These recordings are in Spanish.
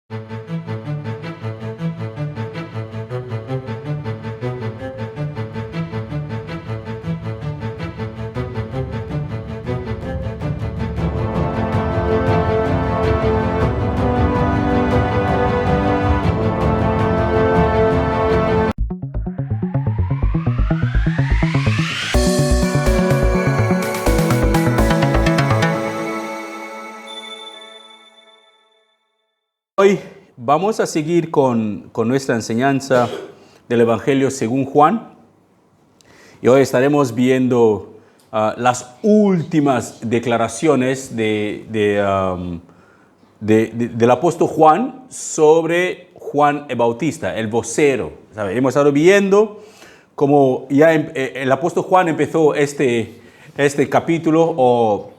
Hoy vamos a seguir con nuestra enseñanza del Evangelio según Juan y hoy estaremos viendo las últimas declaraciones del apóstol Juan sobre Juan el Bautista, el vocero. ¿Sabe? Hemos estado viendo cómo ya el apóstol Juan empezó este capítulo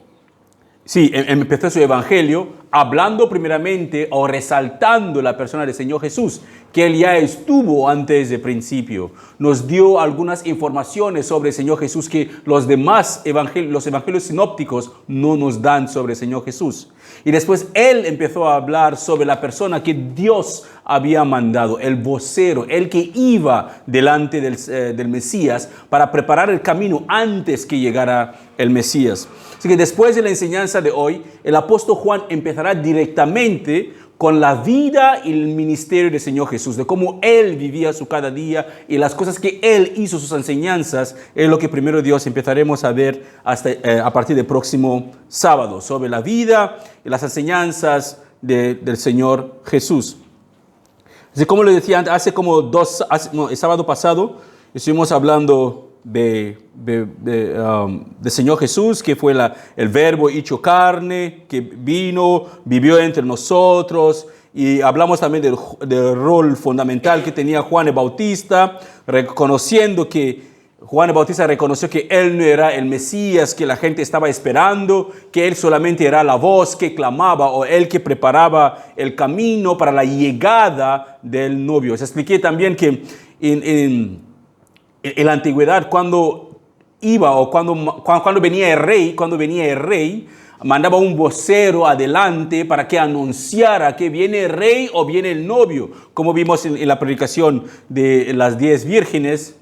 empezó su evangelio hablando primeramente o resaltando la persona del Señor Jesús, que Él ya estuvo antes del principio. Nos dio algunas informaciones sobre el Señor Jesús que los demás los evangelios sinópticos no nos dan sobre el Señor Jesús. Y después Él empezó a hablar sobre la persona que Dios había mandado, el vocero, el que iba delante del Mesías para preparar el camino antes que llegara el Mesías. Así que después de la enseñanza de hoy, el apóstol Juan empezará directamente con la vida y el ministerio del Señor Jesús, de cómo Él vivía su cada día y las cosas que Él hizo, sus enseñanzas, es lo que primero Dios empezaremos a ver a partir del próximo sábado, sobre la vida y las enseñanzas del Señor Jesús. Así como le decía antes, el sábado pasado estuvimos hablando del Señor Jesús, que fue el verbo hecho carne, que vino, vivió entre nosotros, y hablamos también del rol fundamental que tenía Juan el Bautista, Juan el Bautista reconoció que él no era el Mesías que la gente estaba esperando, que él solamente era la voz que clamaba o el que preparaba el camino para la llegada del novio. Les expliqué también que en la antigüedad, cuando venía el rey, mandaba un vocero adelante para que anunciara que viene el rey o viene el novio, como vimos en la predicación de las 10 vírgenes,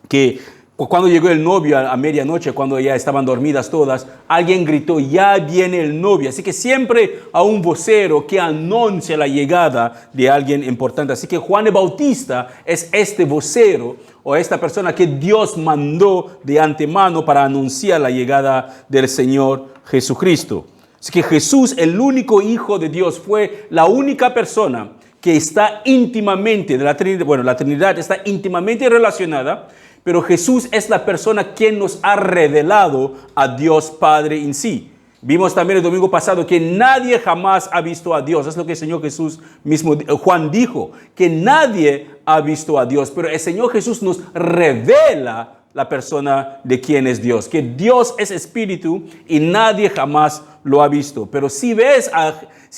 que cuando llegó el novio a medianoche, cuando ya estaban dormidas todas, alguien gritó: ya viene el novio. Así que siempre a un vocero que anuncia la llegada de alguien importante. Así que Juan el Bautista es este vocero o esta persona que Dios mandó de antemano para anunciar la llegada del Señor Jesucristo. Así que Jesús, el único Hijo de Dios, fue la única persona que está íntimamente de la Trinidad. Bueno, la Trinidad está íntimamente relacionada, pero Jesús es la persona quien nos ha revelado a Dios Padre en sí. Vimos también el domingo pasado que nadie jamás ha visto a Dios. Es lo que el Señor Jesús mismo, Juan dijo, que nadie ha visto a Dios. Pero el Señor Jesús nos revela la persona de quién es Dios. Que Dios es espíritu y nadie jamás lo ha visto. Pero si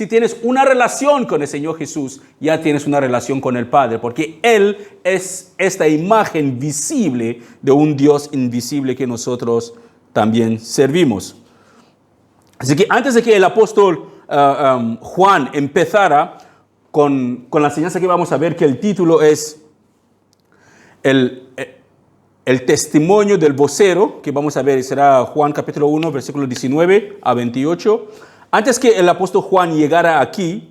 tienes una relación con el Señor Jesús, ya tienes una relación con el Padre, porque Él es esta imagen visible de un Dios invisible que nosotros también servimos. Así que antes de que el apóstol Juan empezara con la enseñanza que vamos a ver, que el título es el testimonio del vocero, que vamos a ver, será Juan capítulo 1, versículos 19 a 28. Antes que el apóstol Juan llegara aquí,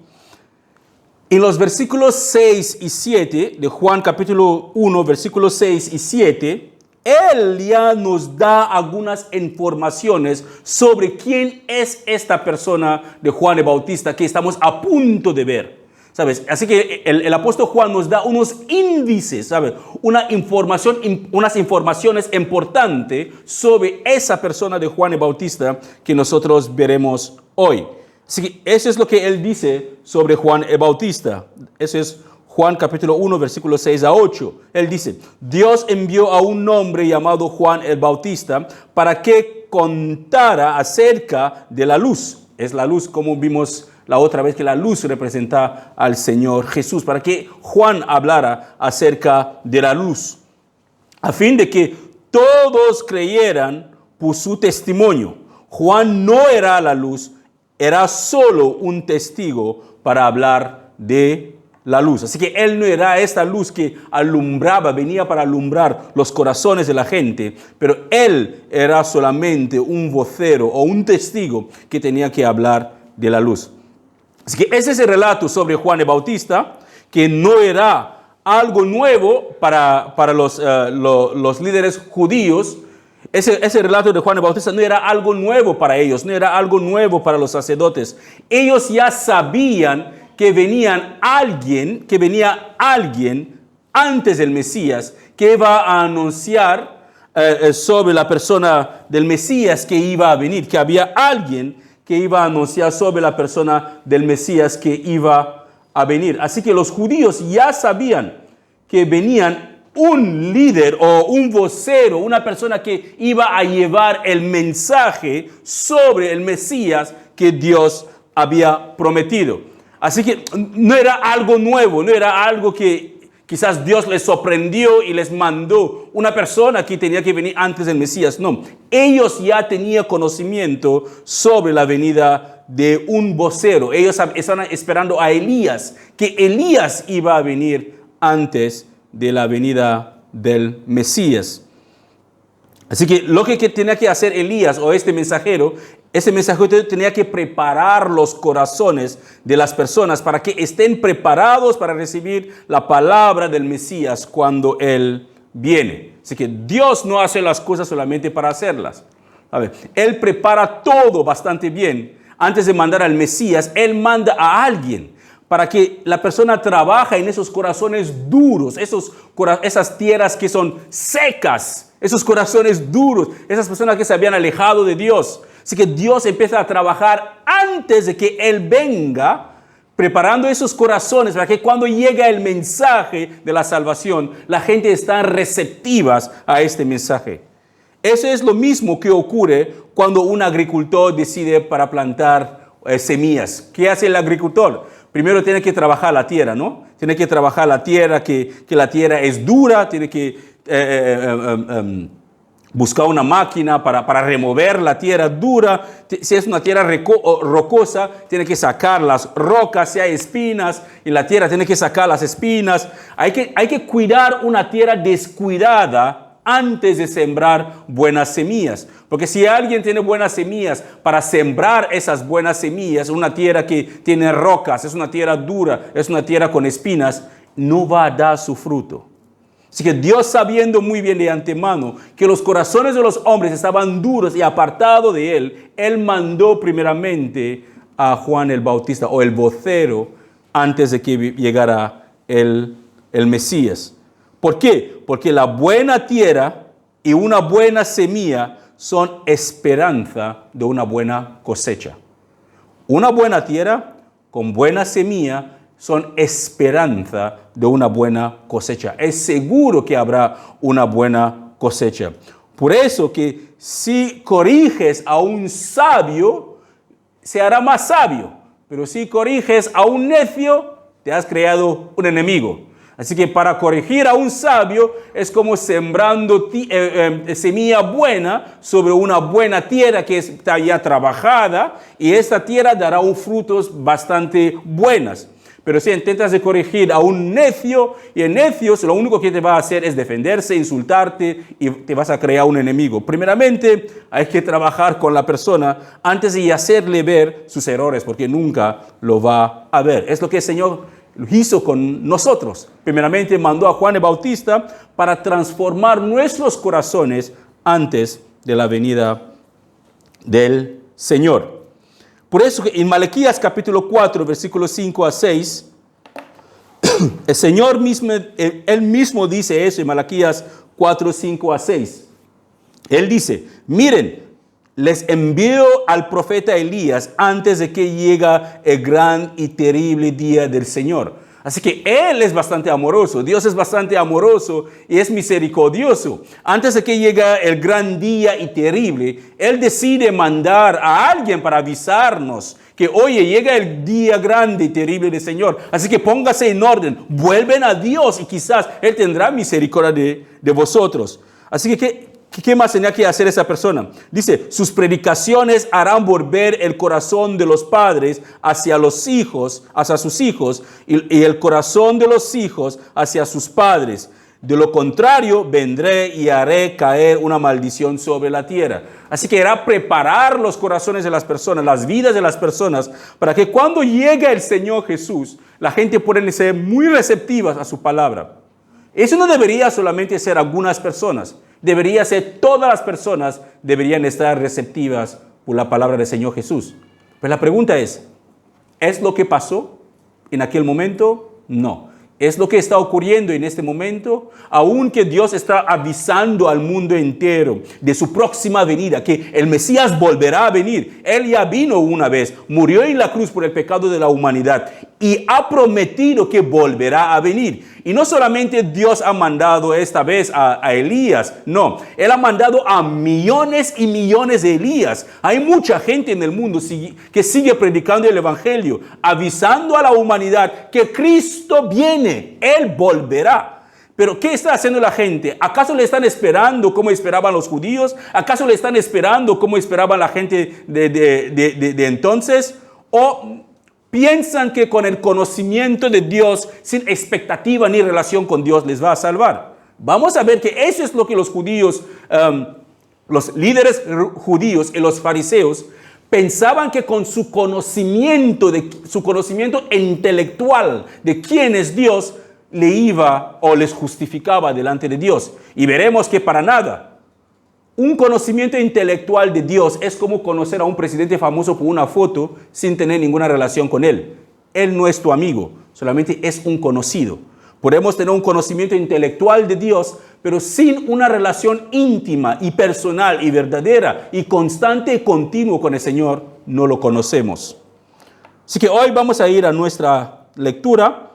en los versículos 6 y 7 de Juan capítulo 1, versículos 6 y 7, Él ya nos da algunas informaciones sobre quién es esta persona de Juan el Bautista que estamos a punto de ver, ¿sabes? Así que el apóstol Juan nos da unos índices, ¿sabes? Unas informaciones importantes sobre esa persona de Juan el Bautista que nosotros veremos hoy. Así que eso es lo que él dice sobre Juan el Bautista. Eso es Juan capítulo 1, versículos 6 a 8. Él dice: Dios envió a un hombre llamado Juan el Bautista para que contara acerca de la luz. Es la luz, como vimos la otra vez, que la luz representa al Señor Jesús. Para que Juan hablara acerca de la luz, a fin de que todos creyeran por su testimonio. Juan no era la luz, era solo un testigo para hablar de la luz. Así que él no era esta luz que alumbraba, venía para alumbrar los corazones de la gente, pero él era solamente un vocero o un testigo que tenía que hablar de la luz. Así que ese es el relato sobre Juan el Bautista, que no era algo nuevo para los líderes judíos. Ese relato de Juan el Bautista no era algo nuevo para ellos, no era algo nuevo para los sacerdotes. Ellos ya sabían que venía alguien antes del Mesías que iba a anunciar sobre la persona del Mesías que iba a venir, que había alguien que iba a anunciar sobre la persona del Mesías que iba a venir. Así que los judíos ya sabían que venían un líder o un vocero, una persona que iba a llevar el mensaje sobre el Mesías que Dios había prometido. Así que no era algo nuevo, no era algo que quizás Dios les sorprendió y les mandó una persona que tenía que venir antes del Mesías. No, ellos ya tenían conocimiento sobre la venida de un vocero. Ellos estaban esperando a Elías, que Elías iba a venir antes de la venida del Mesías. Así que lo que tenía que hacer Elías o este mensajero tenía que preparar los corazones de las personas para que estén preparados para recibir la palabra del Mesías cuando Él viene. Así que Dios no hace las cosas solamente para hacerlas. Él prepara todo bastante bien. Antes de mandar al Mesías, Él manda a alguien para que la persona trabaje en esos corazones duros, esas tierras que son secas, esos corazones duros, esas personas que se habían alejado de Dios. Así que Dios empieza a trabajar antes de que Él venga, preparando esos corazones para que cuando llegue el mensaje de la salvación, la gente está receptiva a este mensaje. Eso es lo mismo que ocurre cuando un agricultor decide para plantar semillas. ¿Qué hace el agricultor? Primero tiene que trabajar la tierra, ¿no? Tiene que trabajar la tierra, que la tierra es dura, tiene que buscar una máquina para remover la tierra dura. Si es una tierra rocosa, tiene que sacar las rocas, si hay espinas, y la tierra tiene que sacar las espinas. Hay que cuidar una tierra descuidada antes de sembrar buenas semillas. Porque si alguien tiene buenas semillas, para sembrar esas buenas semillas, una tierra que tiene rocas, es una tierra dura, es una tierra con espinas, no va a dar su fruto. Así que Dios, sabiendo muy bien de antemano que los corazones de los hombres estaban duros y apartados de Él, Él mandó primeramente a Juan el Bautista, o el vocero, antes de que llegara el Mesías. ¿Por qué? Porque la buena tierra y una buena semilla son esperanza de una buena cosecha. Una buena tierra con buena semilla son esperanza de una buena cosecha. Es seguro que habrá una buena cosecha. Por eso que si corriges a un sabio, se hará más sabio. Pero si corriges a un necio, te has creado un enemigo. Así que para corregir a un sabio es como sembrando semilla buena sobre una buena tierra que está ya trabajada, y esta tierra dará frutos bastante buenas. Pero si intentas de corregir a un necio, y el necio lo único que te va a hacer es defenderse, insultarte, y te vas a crear un enemigo. Primeramente hay que trabajar con la persona antes de hacerle ver sus errores, porque nunca lo va a ver. Es lo que el Señor hizo con nosotros. Primeramente mandó a Juan el Bautista para transformar nuestros corazones antes de la venida del Señor. Por eso que en Malaquías capítulo 4, versículos 5 a 6, el Señor mismo, Él mismo dice eso en Malaquías 4, 5 a 6. Él dice: miren, les envío al profeta Elías antes de que llegue el gran y terrible día del Señor. Así que Él es bastante amoroso, Dios es bastante amoroso y es misericordioso. Antes de que llegue el gran día y terrible, Él decide mandar a alguien para avisarnos que, oye, llega el día grande y terrible del Señor. Así que póngase en orden, vuelven a Dios y quizás Él tendrá misericordia de vosotros. Así que, ¿Qué más tenía que hacer esa persona? Dice, sus predicaciones harán volver el corazón de los padres hacia los hijos, hacia sus hijos, y el corazón de los hijos hacia sus padres. De lo contrario, vendré y haré caer una maldición sobre la tierra. Así que era preparar los corazones de las personas, las vidas de las personas, para que cuando llegue el Señor Jesús, la gente pueda ser muy receptivas a su palabra. Eso no debería solamente ser algunas personas. Debería ser todas las personas deberían estar receptivas por la palabra del Señor Jesús. Pero la pregunta ¿es lo que pasó en aquel momento? No. ¿Es lo que está ocurriendo en este momento? Aunque Dios está avisando al mundo entero de su próxima venida, que el Mesías volverá a venir. Él ya vino una vez, murió en la cruz por el pecado de la humanidad y ha prometido que volverá a venir. Y no solamente Dios ha mandado esta vez a Elías, no, Él ha mandado a millones y millones de Elías. Hay mucha gente en el mundo que sigue predicando el Evangelio, avisando a la humanidad que Cristo viene, Él volverá. Pero ¿qué está haciendo la gente? ¿Acaso le están esperando como esperaban los judíos? ¿Acaso le están esperando como esperaba la gente de entonces? ¿O piensan que con el conocimiento de Dios, sin expectativa ni relación con Dios, les va a salvar? Vamos a ver que eso es lo que los judíos, los líderes judíos y los fariseos pensaban, que con su conocimiento intelectual de quién es Dios, le iba o les justificaba delante de Dios. Y veremos que para nada. Un conocimiento intelectual de Dios es como conocer a un presidente famoso por una foto sin tener ninguna relación con él. Él no es tu amigo, solamente es un conocido. Podemos tener un conocimiento intelectual de Dios, pero sin una relación íntima y personal y verdadera y constante y continuo con el Señor, no lo conocemos. Así que hoy vamos a ir a nuestra lectura,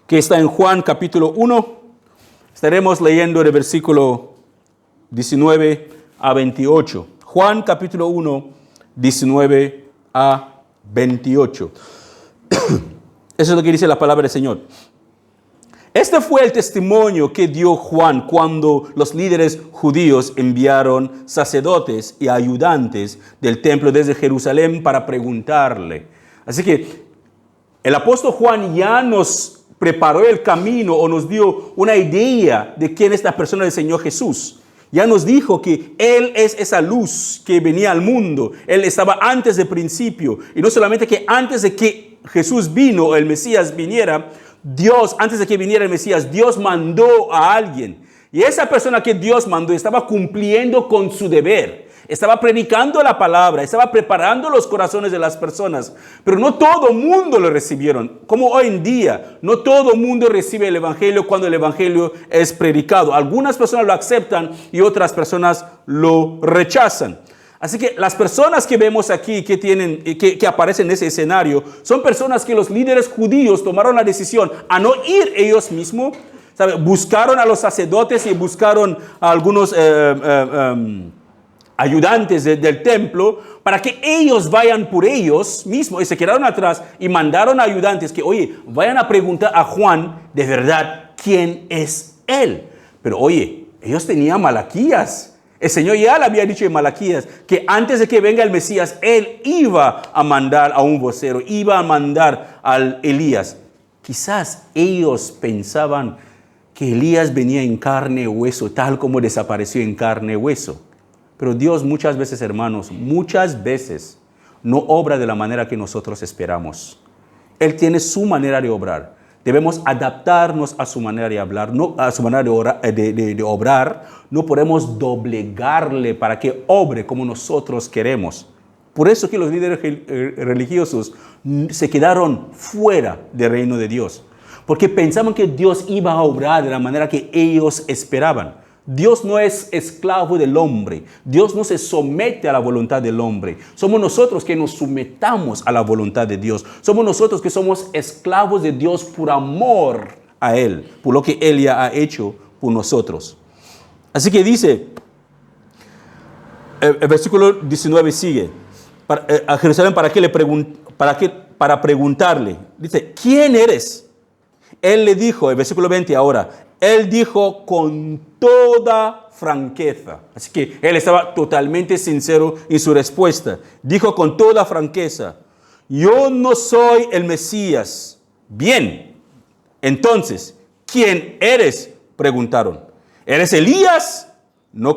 que está en Juan capítulo 1. Estaremos leyendo el versículo 19 a 28. Juan capítulo 1, 19 a 28. Eso es lo que dice la palabra del Señor. Este fue el testimonio que dio Juan cuando los líderes judíos enviaron sacerdotes y ayudantes del templo desde Jerusalén para preguntarle. Así que el apóstol Juan ya nos preparó el camino o nos dio una idea de quién es la persona del Señor Jesús. Ya nos dijo que Él es esa luz que venía al mundo. Él estaba antes del principio. Y no solamente que antes de que Jesús vino, el Mesías viniera, Dios, antes de que viniera el Mesías, Dios mandó a alguien. Y esa persona que Dios mandó estaba cumpliendo con su deber. Estaba predicando la palabra, estaba preparando los corazones de las personas. Pero no todo mundo lo recibieron. Como hoy en día, no todo mundo recibe el Evangelio cuando el Evangelio es predicado. Algunas personas lo aceptan y otras personas lo rechazan. Así que las personas que vemos aquí, que aparecen en ese escenario, son personas que los líderes judíos tomaron la decisión a no ir ellos mismos. Buscaron a los sacerdotes y buscaron a algunos ayudantes del templo para que ellos vayan por ellos mismos, y se quedaron atrás y mandaron a ayudantes que, oye, vayan a preguntar a Juan de verdad quién es él. Pero oye, ellos tenían Malaquías. El Señor ya le había dicho en Malaquías que antes de que venga el Mesías, Él iba a mandar a un vocero, iba a mandar al Elías. Quizás ellos pensaban que Elías venía en carne y hueso, tal como desapareció en carne y hueso. Pero Dios muchas veces, hermanos, muchas veces no obra de la manera que nosotros esperamos. Él tiene su manera de obrar. Debemos adaptarnos a su manera de hablar, no a su manera de obrar. No podemos doblegarle para que obre como nosotros queremos. Por eso que los líderes religiosos se quedaron fuera del reino de Dios. Porque pensaban que Dios iba a obrar de la manera que ellos esperaban. Dios no es esclavo del hombre. Dios no se somete a la voluntad del hombre. Somos nosotros que nos sometamos a la voluntad de Dios. Somos nosotros que somos esclavos de Dios por amor a Él, por lo que Él ya ha hecho por nosotros. Así que dice, el versículo 19 sigue, a Jerusalén para preguntarle, dice, ¿quién eres? Él le dijo, el versículo 20 ahora, Él dijo con toda franqueza. Así que él estaba totalmente sincero en su respuesta. Dijo con toda franqueza, yo no soy el Mesías. Bien, entonces, ¿quién eres? Preguntaron. ¿Eres Elías? No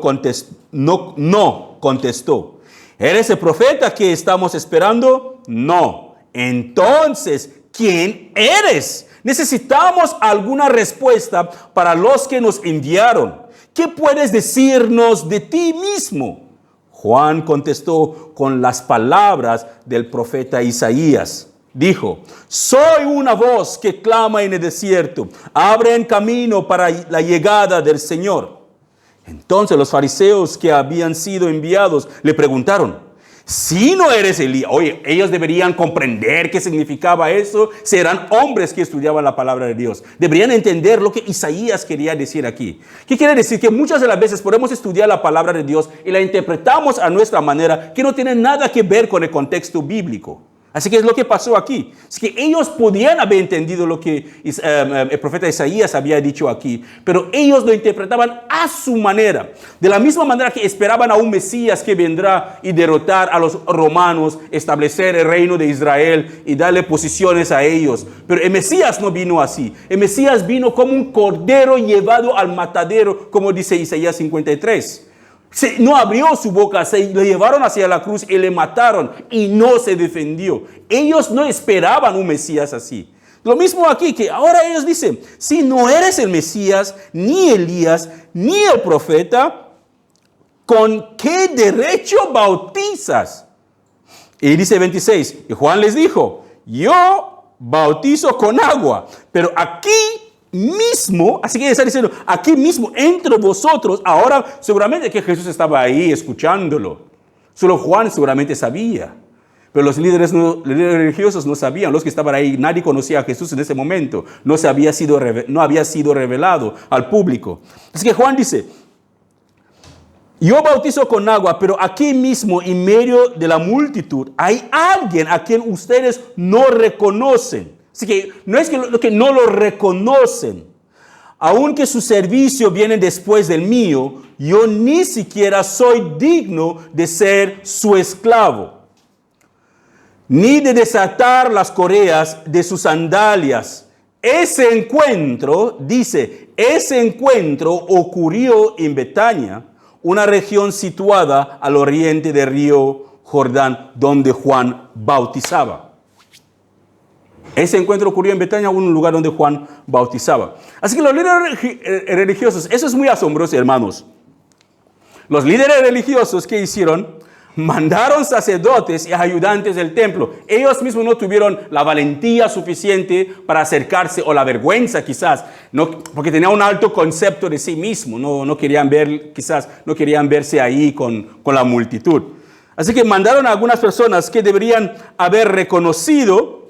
contestó. ¿Eres el profeta que estamos esperando? No. Entonces, ¿quién eres? Necesitamos alguna respuesta para los que nos enviaron. ¿Qué puedes decirnos de ti mismo? Juan contestó con las palabras del profeta Isaías. Dijo, soy una voz que clama en el desierto, abren camino para la llegada del Señor. Entonces los fariseos que habían sido enviados le preguntaron, si no eres Elías, oye, ellos deberían comprender qué significaba eso, serán hombres que estudiaban la palabra de Dios, deberían entender lo que Isaías quería decir aquí. ¿Qué quiere decir? Que muchas de las veces podemos estudiar la palabra de Dios y la interpretamos a nuestra manera, que no tiene nada que ver con el contexto bíblico. Así que es lo que pasó aquí. Es que ellos podían haber entendido lo que el profeta Isaías había dicho aquí, pero ellos lo interpretaban a su manera. De la misma manera que esperaban a un Mesías que vendrá y derrotar a los romanos, establecer el reino de Israel y darle posiciones a ellos. Pero el Mesías no vino así. El Mesías vino como un cordero llevado al matadero, como dice Isaías 53. No abrió su boca, se lo llevaron hacia la cruz y le mataron y no se defendió. Ellos no esperaban un Mesías así. Lo mismo aquí, que ahora ellos dicen, si no eres el Mesías, ni Elías, ni el profeta, ¿con qué derecho bautizas? Y dice 26, y Juan les dijo, yo bautizo con agua, pero aquí mismo, así que está diciendo, aquí mismo entre vosotros, ahora seguramente que Jesús estaba ahí escuchándolo. Solo Juan seguramente sabía, pero los líderes religiosos no sabían, los que estaban ahí, nadie conocía a Jesús en ese momento, no había sido revelado al público. Así que Juan dice, yo bautizo con agua, pero aquí mismo en medio de la multitud hay alguien a quien ustedes no reconocen. Así que no es que no lo reconocen. Aunque su servicio viene después del mío, yo ni siquiera soy digno de ser su esclavo, ni de desatar las correas de sus sandalias. Ese encuentro ocurrió en Betania, una región situada al oriente del río Jordán, donde Juan bautizaba. Ese encuentro ocurrió en Betania, un lugar donde Juan bautizaba. Así que los líderes religiosos, eso es muy asombroso, hermanos. Los líderes religiosos, ¿qué hicieron? Mandaron sacerdotes y ayudantes del templo. Ellos mismos no tuvieron la valentía suficiente para acercarse, o la vergüenza quizás, porque tenían un alto concepto de sí mismo. No querían verse ahí con la multitud. Así que mandaron a algunas personas que deberían haber reconocido,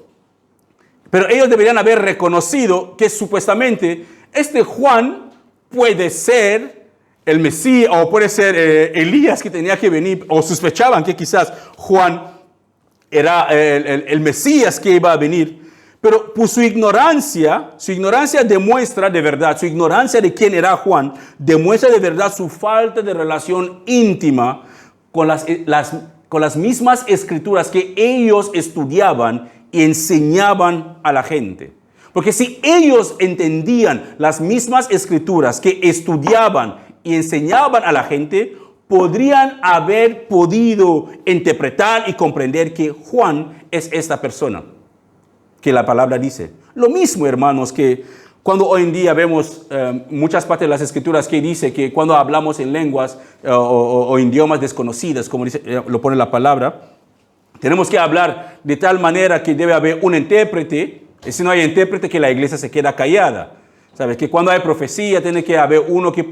pero ellos deberían haber reconocido que supuestamente este Juan puede ser el Mesías, o puede ser Elías que tenía que venir, o sospechaban que quizás Juan era el Mesías que iba a venir. Pero por su ignorancia demuestra de verdad, su ignorancia de quién era Juan, demuestra de verdad su falta de relación íntima con las mismas escrituras que ellos estudiaban y enseñaban a la gente. Porque si ellos entendían las mismas escrituras que estudiaban y enseñaban a la gente, podrían haber podido interpretar y comprender que Juan es esta persona que la palabra dice. Lo mismo, hermanos, que cuando hoy en día vemos muchas partes de las escrituras que dice que cuando hablamos en lenguas o idiomas desconocidas, como lo pone la palabra, tenemos que hablar de tal manera que debe haber un intérprete, y si no hay intérprete, que la iglesia se queda callada. ¿Sabes? Que cuando hay profecía, tiene que haber uno que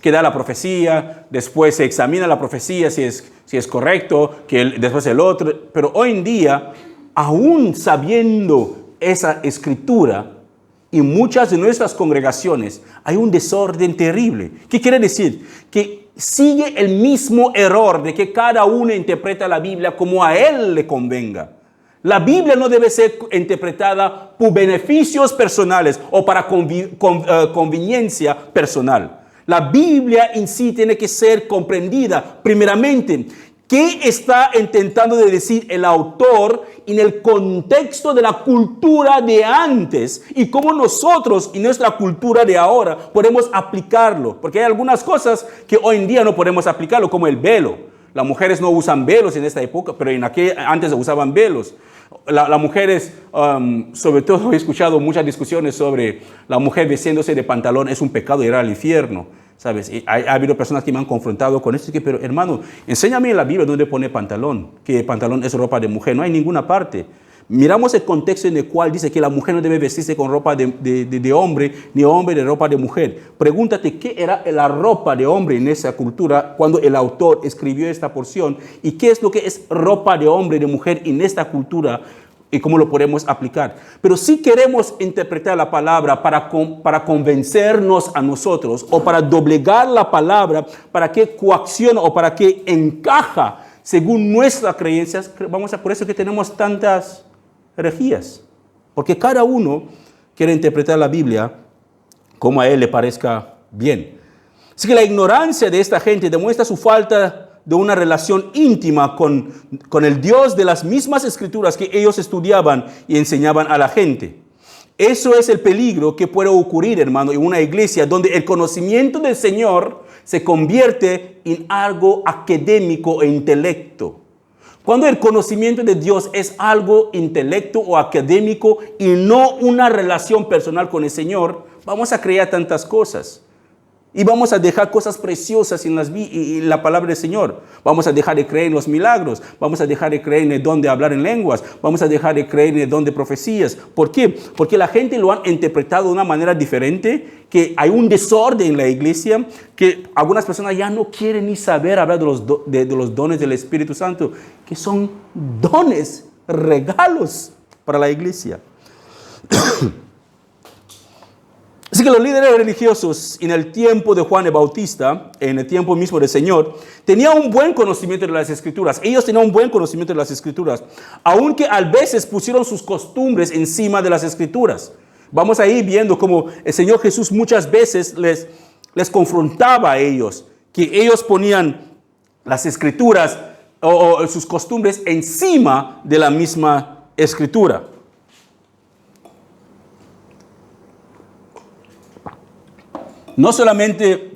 da la profecía, después se examina la profecía si es correcto, después el otro. Pero hoy en día, aún sabiendo esa escritura, en muchas de nuestras congregaciones hay un desorden terrible. ¿Qué quiere decir? Que sigue el mismo error de que cada uno interpreta la Biblia como a él le convenga. La Biblia no debe ser interpretada por beneficios personales o para conveniencia personal. La Biblia en sí tiene que ser comprendida primeramente. ¿Qué está intentando decir el autor en el contexto de la cultura de antes y cómo nosotros en nuestra cultura de ahora podemos aplicarlo? Porque hay algunas cosas que hoy en día no podemos aplicarlo, como el velo. Las mujeres no usan velos en esta época, pero antes usaban velos. Las mujeres, sobre todo he escuchado muchas discusiones sobre la mujer vestiéndose de pantalón, es un pecado ir al infierno. ¿Sabes? Ha habido personas que me han confrontado con esto, pero hermano, enséñame en la Biblia dónde pone pantalón, que pantalón es ropa de mujer, no hay ninguna parte. Miramos el contexto en el cual dice que la mujer no debe vestirse con ropa de hombre, ni hombre de ropa de mujer. Pregúntate qué era la ropa de hombre en esa cultura cuando el autor escribió esta porción y qué es lo que es ropa de hombre y de mujer en esta cultura y cómo lo podemos aplicar. Pero si queremos interpretar la palabra para convencernos a nosotros o para doblegar la palabra para que coacciona o para que encaja según nuestras creencias, por eso que tenemos tantas herejías. Porque cada uno quiere interpretar la Biblia como a él le parezca bien. Así que la ignorancia de esta gente demuestra su falta de una relación íntima con el Dios de las mismas escrituras que ellos estudiaban y enseñaban a la gente. Eso es el peligro que puede ocurrir, hermano, en una iglesia donde el conocimiento del Señor se convierte en algo académico e intelecto. Cuando el conocimiento de Dios es algo intelecto o académico y no una relación personal con el Señor, vamos a crear tantas cosas. Y vamos a dejar cosas preciosas en la palabra del Señor. Vamos a dejar de creer en los milagros. Vamos a dejar de creer en el don de hablar en lenguas. Vamos a dejar de creer en el don de profecías. ¿Por qué? Porque la gente lo han interpretado de una manera diferente, que hay un desorden en la iglesia, que algunas personas ya no quieren ni saber hablar de los dones del Espíritu Santo, que son dones, regalos para la iglesia. Así que los líderes religiosos en el tiempo de Juan el Bautista, en el tiempo mismo del Señor, tenían un buen conocimiento de las Escrituras. Ellos tenían un buen conocimiento de las Escrituras, aunque a veces pusieron sus costumbres encima de las Escrituras. Vamos a ir viendo cómo el Señor Jesús muchas veces les confrontaba a ellos, que ellos ponían las Escrituras o sus costumbres encima de la misma Escritura. No solamente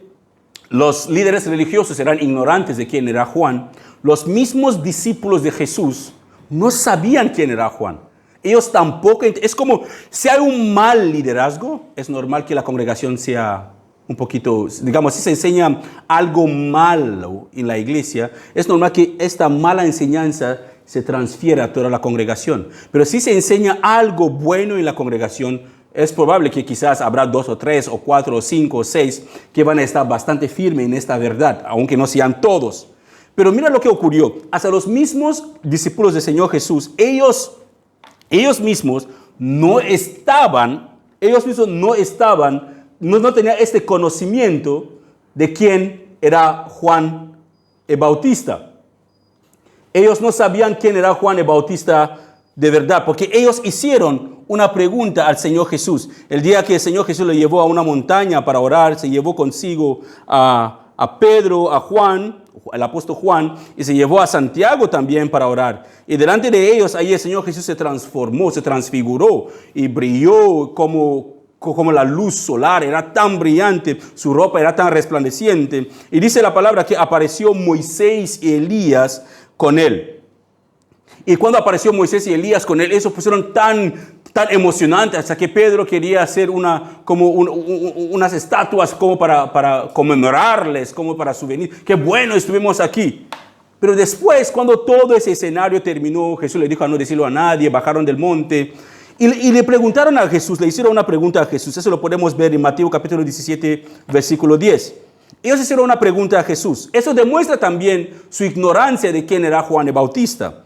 los líderes religiosos eran ignorantes de quién era Juan, los mismos discípulos de Jesús no sabían quién era Juan. Ellos tampoco, es como si hay un mal liderazgo, es normal que la congregación sea un poquito, digamos, si se enseña algo malo en la iglesia, es normal que esta mala enseñanza se transfiera a toda la congregación. Pero si se enseña algo bueno en la congregación, es probable que quizás habrá 2 o 3 o 4 o 5 o 6 que van a estar bastante firmes en esta verdad, aunque no sean todos. Pero mira lo que ocurrió. Hasta los mismos discípulos del Señor Jesús, ellos mismos no tenían este conocimiento de quién era Juan el Bautista. Ellos no sabían quién era Juan el Bautista de verdad, porque ellos hicieron una pregunta al Señor Jesús. El día que el Señor Jesús le llevó a una montaña para orar, se llevó consigo a Pedro, a Juan, el apóstol Juan, y se llevó a Santiago también para orar. Y delante de ellos, ahí el Señor Jesús se transformó, se transfiguró y brilló como la luz solar, era tan brillante, su ropa era tan resplandeciente. Y dice la palabra que apareció Moisés y Elías con él. Y cuando apareció Moisés y Elías con él, eso pusieron tan emocionante hasta que Pedro quería hacer unas estatuas como para conmemorarles, como para souvenir. ¡Qué bueno estuvimos aquí! Pero después, cuando todo ese escenario terminó, Jesús le dijo a no decirlo a nadie, bajaron del monte y le preguntaron a Jesús, le hicieron una pregunta a Jesús. Eso lo podemos ver en Mateo capítulo 17, versículo 10. Ellos hicieron una pregunta a Jesús. Eso demuestra también su ignorancia de quién era Juan el Bautista.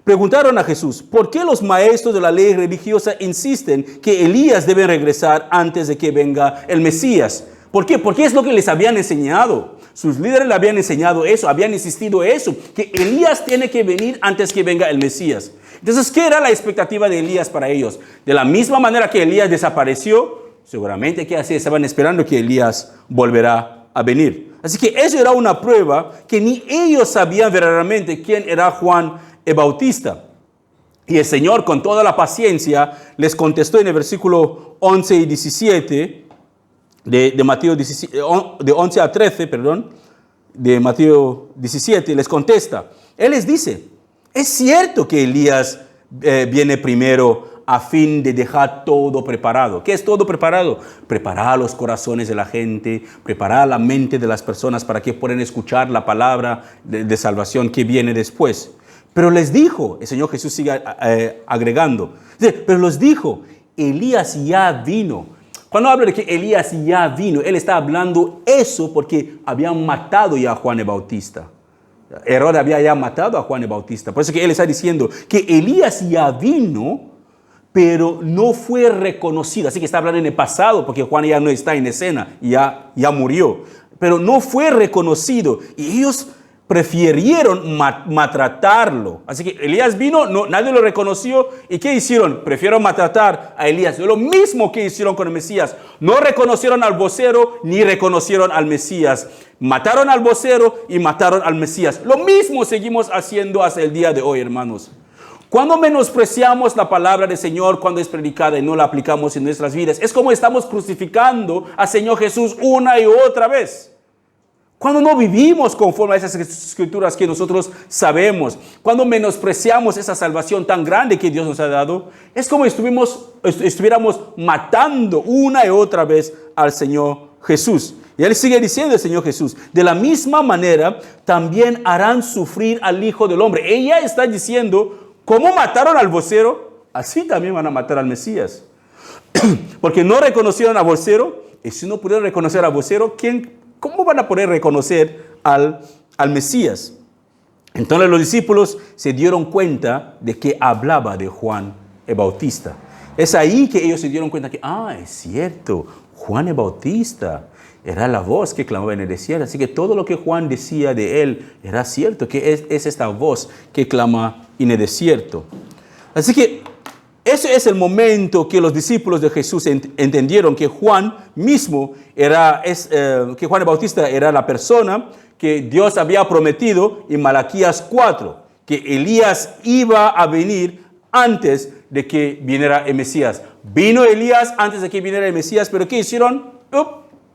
Preguntaron a Jesús, ¿por qué los maestros de la ley religiosa insisten que Elías debe regresar antes de que venga el Mesías? ¿Por qué? Porque es lo que les habían enseñado. Sus líderes le habían enseñado eso, habían insistido eso, que Elías tiene que venir antes que venga el Mesías. Entonces, ¿qué era la expectativa de Elías para ellos? De la misma manera que Elías desapareció, seguramente que así estaban esperando que Elías volverá a venir. Así que eso era una prueba que ni ellos sabían verdaderamente quién era Juan el Bautista. Y el Señor, con toda la paciencia, les contestó en el versículo 11 y 17 de Mateo 17, de 11 a 13, de Mateo 17, les contesta. Él les dice, es cierto que Elías viene primero a fin de dejar todo preparado. ¿Qué es todo preparado? Preparar los corazones de la gente, preparar la mente de las personas para que puedan escuchar la palabra de salvación que viene después. Pero les dijo, el Señor Jesús sigue agregando, pero les dijo, Elías ya vino. Cuando habla de que Elías ya vino, él está hablando eso porque habían matado ya a Juan el Bautista. Herodes había ya matado a Juan el Bautista. Por eso que él está diciendo que Elías ya vino, pero no fue reconocido. Así que está hablando en el pasado porque Juan ya no está en escena, ya murió. Pero no fue reconocido y ellos prefirieron maltratarlo. Así que Elías vino, nadie lo reconoció. ¿Y qué hicieron? Prefirieron maltratar a Elías. Lo mismo que hicieron con el Mesías. No reconocieron al vocero ni reconocieron al Mesías. Mataron al vocero y mataron al Mesías. Lo mismo seguimos haciendo hasta el día de hoy, hermanos. Cuando menospreciamos la palabra del Señor cuando es predicada y no la aplicamos en nuestras vidas, es como estamos crucificando al Señor Jesús una y otra vez. Cuando no vivimos conforme a esas escrituras que nosotros sabemos, cuando menospreciamos esa salvación tan grande que Dios nos ha dado, es como estuviéramos matando una y otra vez al Señor Jesús. Y él sigue diciendo el Señor Jesús, de la misma manera también harán sufrir al Hijo del Hombre. Ella está diciendo, ¿cómo mataron al vocero? Así también van a matar al Mesías. Porque no reconocieron al vocero, y si no pudieron reconocer al vocero, ¿cómo van a poder reconocer al Mesías? Entonces los discípulos se dieron cuenta de que hablaba de Juan el Bautista. Es ahí que ellos se dieron cuenta que, es cierto, Juan el Bautista era la voz que clamaba en el desierto. Así que todo lo que Juan decía de él era cierto, que es esta voz que clama en el desierto. Así que ese es el momento que los discípulos de Jesús entendieron que Juan mismo que Juan el Bautista era la persona que Dios había prometido en Malaquías 4, que Elías iba a venir antes de que viniera el Mesías. Vino Elías antes de que viniera el Mesías, pero ¿qué hicieron?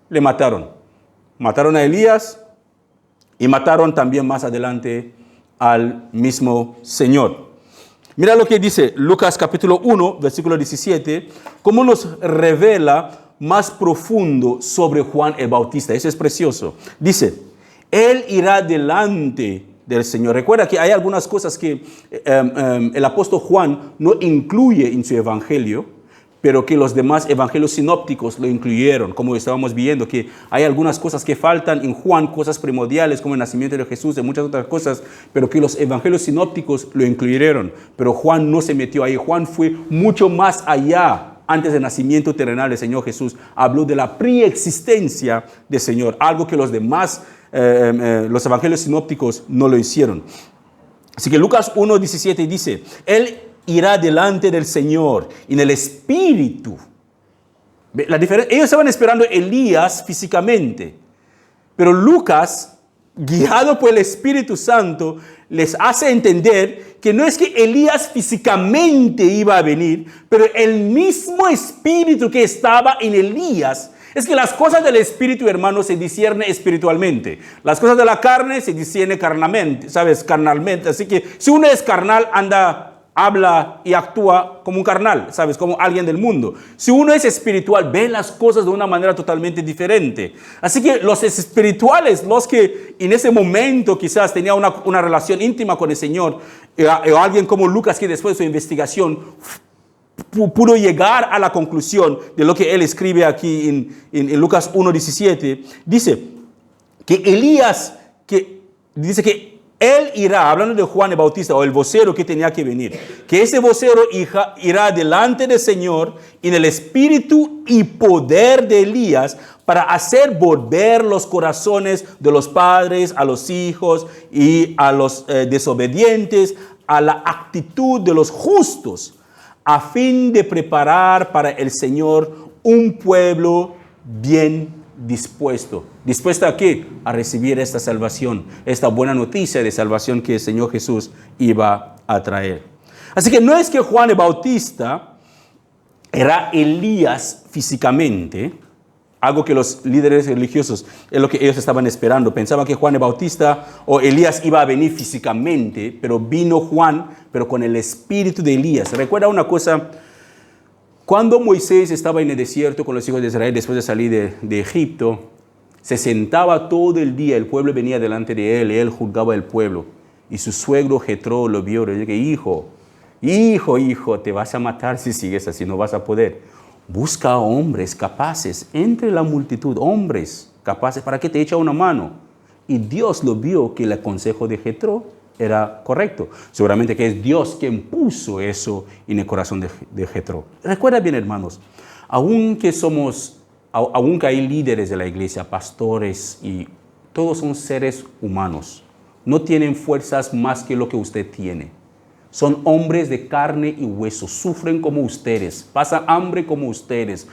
Le mataron. Mataron a Elías y mataron también más adelante al mismo Señor. Mira lo que dice Lucas capítulo 1, versículo 17, cómo nos revela más profundo sobre Juan el Bautista. Eso es precioso. Dice, él irá delante del Señor. Recuerda que hay algunas cosas que el apóstol Juan no incluye en su evangelio, pero que los demás evangelios sinópticos lo incluyeron, como estábamos viendo, que hay algunas cosas que faltan en Juan, cosas primordiales como el nacimiento de Jesús y muchas otras cosas, pero que los evangelios sinópticos lo incluyeron. Pero Juan no se metió ahí. Juan fue mucho más allá. Antes del nacimiento terrenal del Señor Jesús, habló de la preexistencia del Señor, algo que los demás, los evangelios sinópticos no lo hicieron. Así que Lucas 1:17 dice, él irá delante del Señor en el Espíritu. Ellos estaban esperando a Elías físicamente, pero Lucas, guiado por el Espíritu Santo, les hace entender que no es que Elías físicamente iba a venir, pero el mismo Espíritu que estaba en Elías. Es que las cosas del Espíritu, hermanos, se disciernen espiritualmente. Las cosas de la carne se disciernen carnalmente, ¿sabes? Carnalmente. Así que si uno es carnal, habla y actúa como un carnal, ¿sabes? Como alguien del mundo. Si uno es espiritual, ve las cosas de una manera totalmente diferente. Así que los espirituales, los que en ese momento quizás tenían una relación íntima con el Señor, o alguien como Lucas que después de su investigación pudo llegar a la conclusión de lo que él escribe aquí en Lucas 1:17, dice que Elías, dice que Él irá, hablando de Juan el Bautista o el vocero que tenía que venir, que ese vocero irá delante del Señor en el espíritu y poder de Elías para hacer volver los corazones de los padres a los hijos y a los desobedientes a la actitud de los justos, a fin de preparar para el Señor un pueblo bien dispuesto. ¿Dispuesto a qué? A recibir esta salvación, esta buena noticia de salvación que el Señor Jesús iba a traer. Así que no es que Juan el Bautista era Elías físicamente, algo que los líderes religiosos es lo que ellos estaban esperando. Pensaban que Juan el Bautista o Elías iba a venir físicamente, pero vino Juan, pero con el espíritu de Elías. Recuerda una cosa. Cuando Moisés estaba en el desierto con los hijos de Israel después de salir de Egipto, se sentaba todo el día, el pueblo venía delante de él juzgaba el pueblo. Y su suegro Jetro lo vio y dijo, hijo, te vas a matar si sigues así, no vas a poder. Busca hombres capaces entre la multitud, hombres capaces para que te eche una mano. Y Dios lo vio que el consejo de Jetro era correcto. Seguramente que es Dios quien puso eso en el corazón de Jetro. Recuerda bien, hermanos, aunque hay líderes de la iglesia, pastores, y todos son seres humanos, no tienen fuerzas más que lo que usted tiene. Son hombres de carne y hueso, sufren como ustedes, pasan hambre como ustedes,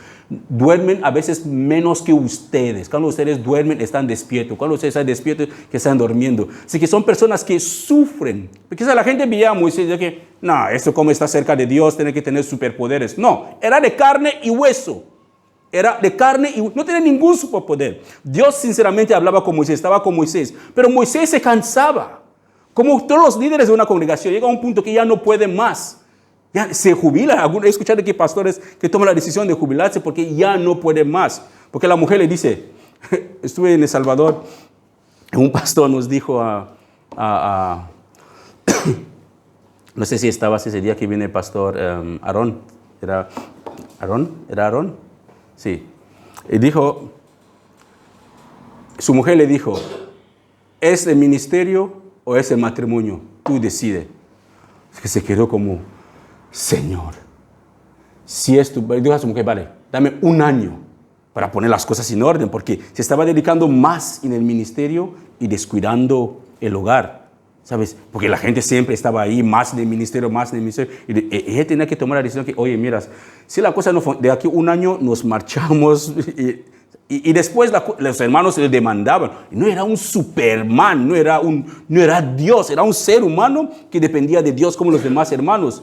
duermen a veces menos que ustedes. Cuando ustedes duermen, están despiertos. Cuando ustedes están despiertos, que están durmiendo. Así que son personas que sufren. Porque la gente veía a Moisés y decía que, no, esto como está cerca de Dios, tiene que tener superpoderes. No, era de carne y hueso. Era de carne y no tenía ningún superpoder. Dios sinceramente hablaba con Moisés, estaba con Moisés. Pero Moisés se cansaba. Como todos los líderes de una congregación, llega a un punto que ya no pueden más. Ya se jubila. He escuchado aquí pastores que toman la decisión de jubilarse porque ya no pueden más. Porque la mujer le dice, estuve en El Salvador, un pastor nos dijo no sé si estabas ese día que viene el pastor Aarón. ¿Era Aarón? Sí. Y dijo, su mujer le dijo, ¿es el ministerio o es el matrimonio? Tú decides. Que se quedó como, Señor, si es tu... Dijo a su mujer, vale, dame un año para poner las cosas en orden, porque se estaba dedicando más en el ministerio y descuidando el hogar, ¿sabes? Porque la gente siempre estaba ahí, más en el ministerio, y ella tenía que tomar la decisión que, oye, mira, si la cosa no fue, de aquí un año nos marchamos. Y después los hermanos le demandaban. No era un Superman, no era Dios, era un ser humano que dependía de Dios como los demás hermanos.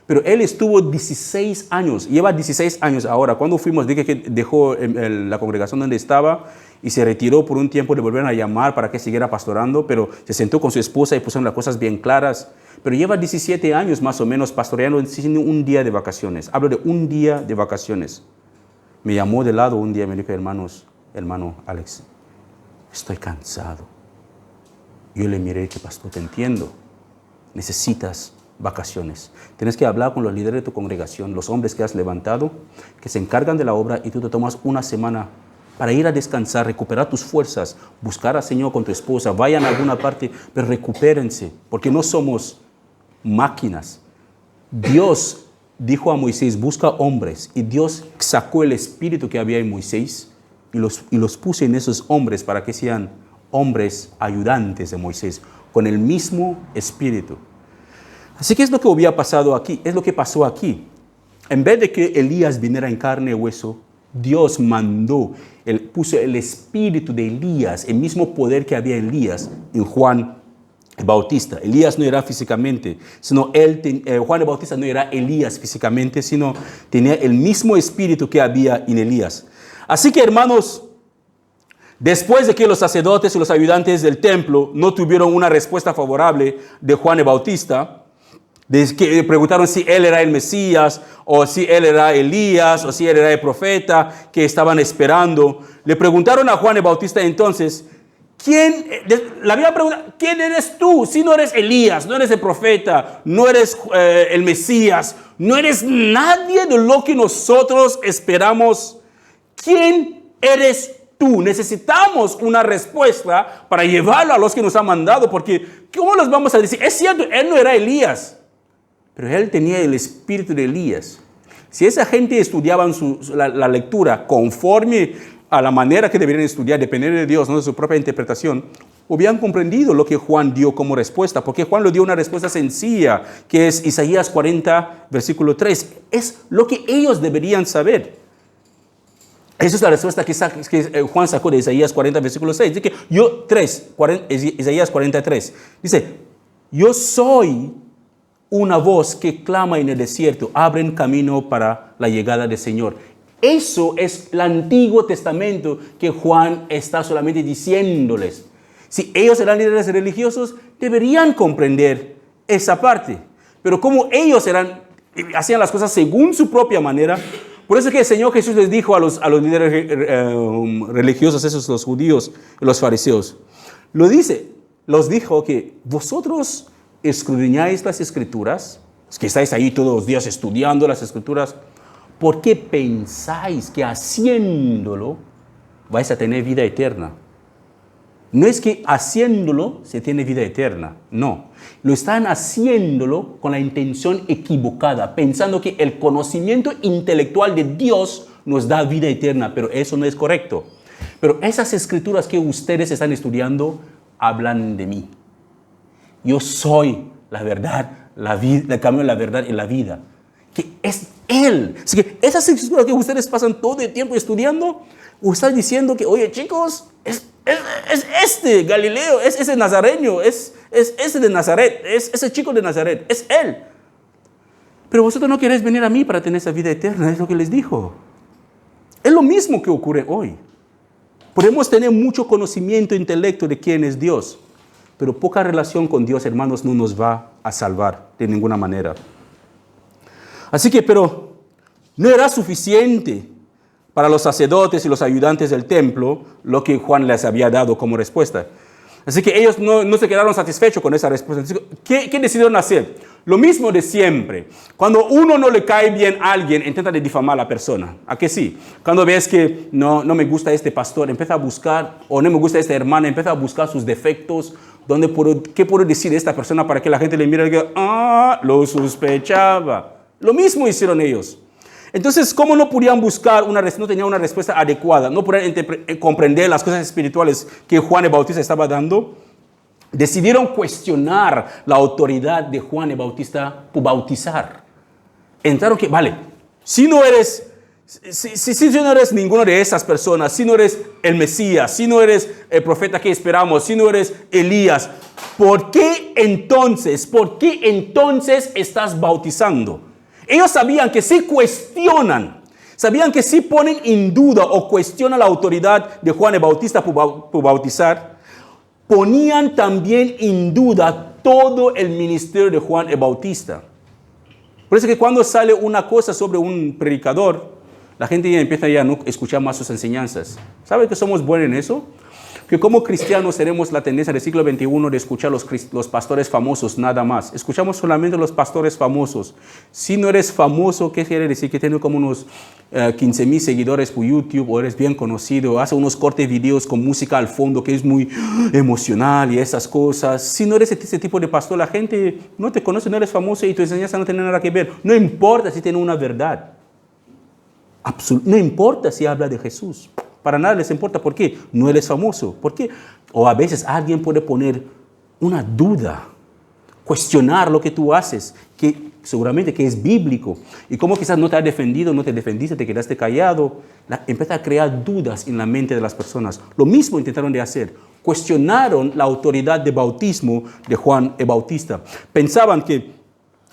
Pero él estuvo 16 años, lleva 16 años ahora. Cuando fuimos, dije que dejó la congregación donde estaba y se retiró por un tiempo, le volvieron a llamar para que siguiera pastorando, pero se sentó con su esposa y pusieron las cosas bien claras. Pero lleva 17 años más o menos pastoreando sin un día de vacaciones. Hablo de un día de vacaciones. Me llamó de lado un día y me dijo, hermano Alex, estoy cansado. Yo le miré que, pastor, te entiendo. Necesitas vacaciones. Tienes que hablar con los líderes de tu congregación, los hombres que has levantado, que se encargan de la obra, y tú te tomas una semana para ir a descansar, recuperar tus fuerzas, buscar al Señor con tu esposa, vayan a alguna parte, pero recupérense, porque no somos máquinas. Dios dijo a Moisés, busca hombres, y Dios sacó el espíritu que había en Moisés y los puso en esos hombres para que sean hombres ayudantes de Moisés, con el mismo espíritu. Así que es lo que había pasado aquí, es lo que pasó aquí. En vez de que Elías viniera en carne y hueso, Dios puso el espíritu de Elías, el mismo poder que había en Elías, en Juan el Bautista. Elías no era físicamente, sino Juan el Bautista no era Elías físicamente, sino tenía el mismo espíritu que había en Elías. Así que, hermanos, después de que los sacerdotes y los ayudantes del templo no tuvieron una respuesta favorable de Juan el Bautista, de que preguntaron si él era el Mesías, o si él era Elías, o si él era el profeta que estaban esperando, le preguntaron a Juan el Bautista entonces, la Biblia pregunta, ¿quién eres tú? Si no eres Elías, no eres el profeta, no eres el Mesías, no eres nadie de lo que nosotros esperamos. ¿Quién eres tú. Necesitamos una respuesta para llevarlo a los que nos han mandado, porque ¿cómo les vamos a decir? Es cierto, él no era Elías, pero él tenía el espíritu de Elías. Si esa gente estudiaba la lectura conforme a la manera que deberían estudiar, dependiendo de Dios, no de su propia interpretación, hubieran comprendido lo que Juan dio como respuesta, porque Juan le dio una respuesta sencilla, que es Isaías 40, versículo 3. Es lo que ellos deberían saber. Esa es la respuesta que Juan sacó de Isaías 40, versículo 6. Dice que Isaías 43. Dice, yo soy una voz que clama en el desierto, abren camino para la llegada del Señor. Eso es el Antiguo Testamento que Juan está solamente diciéndoles. Si ellos eran líderes religiosos, deberían comprender esa parte. Pero como ellos hacían las cosas según su propia manera, por eso que el Señor Jesús les dijo a los líderes religiosos, esos los judíos y los fariseos, los dijo que vosotros escudriñáis las Escrituras, que estáis ahí todos los días estudiando las Escrituras, ¿por qué pensáis que haciéndolo vais a tener vida eterna? No es que haciéndolo se tiene vida eterna, no. Lo están haciéndolo con la intención equivocada, pensando que el conocimiento intelectual de Dios nos da vida eterna, pero eso no es correcto. Pero esas escrituras que ustedes están estudiando hablan de mí. Yo soy la verdad, el camino, la verdad y la vida. Que es Él. Así que esas escrituras que ustedes pasan todo el tiempo estudiando, están diciendo que, oye chicos, es este Galileo, es ese nazareño, es ese de Nazaret, es ese chico de Nazaret, es Él. Pero vosotros no queréis venir a mí para tener esa vida eterna, es lo que les dijo. Es lo mismo que ocurre hoy. Podemos tener mucho conocimiento, intelecto de quién es Dios, pero poca relación con Dios, hermanos, no nos va a salvar de ninguna manera. Así que, pero no era suficiente para los sacerdotes y los ayudantes del templo lo que Juan les había dado como respuesta. Así que ellos no se quedaron satisfechos con esa respuesta. ¿Qué decidieron hacer? Lo mismo de siempre. Cuando uno no le cae bien a alguien, intenta de difamar a la persona. ¿A qué sí? Cuando ves que no me gusta este pastor, empieza a buscar, o no me gusta esta hermana, empieza a buscar sus defectos. ¿Qué puedo decir de esta persona para que la gente le mire y diga, lo sospechaba? Lo mismo hicieron ellos. Entonces, ¿cómo no podían buscar no tenían una respuesta adecuada? No podían comprender las cosas espirituales que Juan el Bautista estaba dando. Decidieron cuestionar la autoridad de Juan el Bautista por bautizar. Entraron que, vale, si no eres ninguno de esas personas, si no eres el Mesías, si no eres el profeta que esperamos, si no eres Elías, ¿por qué entonces estás bautizando? Ellos sabían que si cuestionan, sabían que si ponen en duda o cuestionan la autoridad de Juan el Bautista por bautizar, ponían también en duda todo el ministerio de Juan el Bautista. Por eso que cuando sale una cosa sobre un predicador, la gente ya empieza a no escuchar más sus enseñanzas. ¿Sabe que somos buenos en eso? Que como cristianos tenemos la tendencia del siglo XXI de escuchar los pastores famosos nada más. Escuchamos solamente los pastores famosos. Si no eres famoso, ¿qué quiere decir? Que tienes como unos 15,000 seguidores por YouTube o eres bien conocido, hace unos cortes videos con música al fondo que es muy emocional y esas cosas. Si no eres ese tipo de pastor, la gente no te conoce, no eres famoso y tu enseñanza no tiene nada que ver. No importa si tiene una verdad. No importa si habla de Jesús. Para nada les importa. ¿Por qué? No eres famoso. ¿Por qué? O a veces alguien puede poner una duda, cuestionar lo que tú haces, que seguramente que es bíblico. Y como quizás no te has defendido, no te defendiste, te quedaste callado, empieza a crear dudas en la mente de las personas. Lo mismo intentaron de hacer. Cuestionaron la autoridad de bautismo de Juan el Bautista. Pensaban que,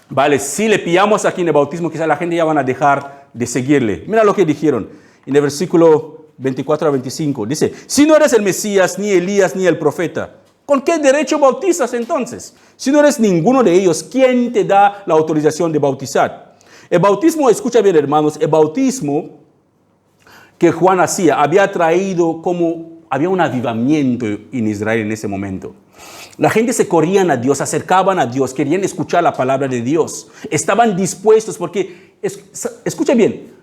vale, si le pillamos aquí en el bautismo, quizás la gente ya van a dejar de seguirle. Mira lo que dijeron en el versículo 24 a 25. Dice, si no eres el Mesías, ni Elías, ni el profeta, ¿con qué derecho bautizas entonces? Si no eres ninguno de ellos, ¿quién te da la autorización de bautizar? El bautismo, escucha bien hermanos, el bautismo que Juan hacía había un avivamiento en Israel en ese momento. La gente se corrían a Dios, se acercaban a Dios, querían escuchar la palabra de Dios. Estaban dispuestos porque, escucha bien,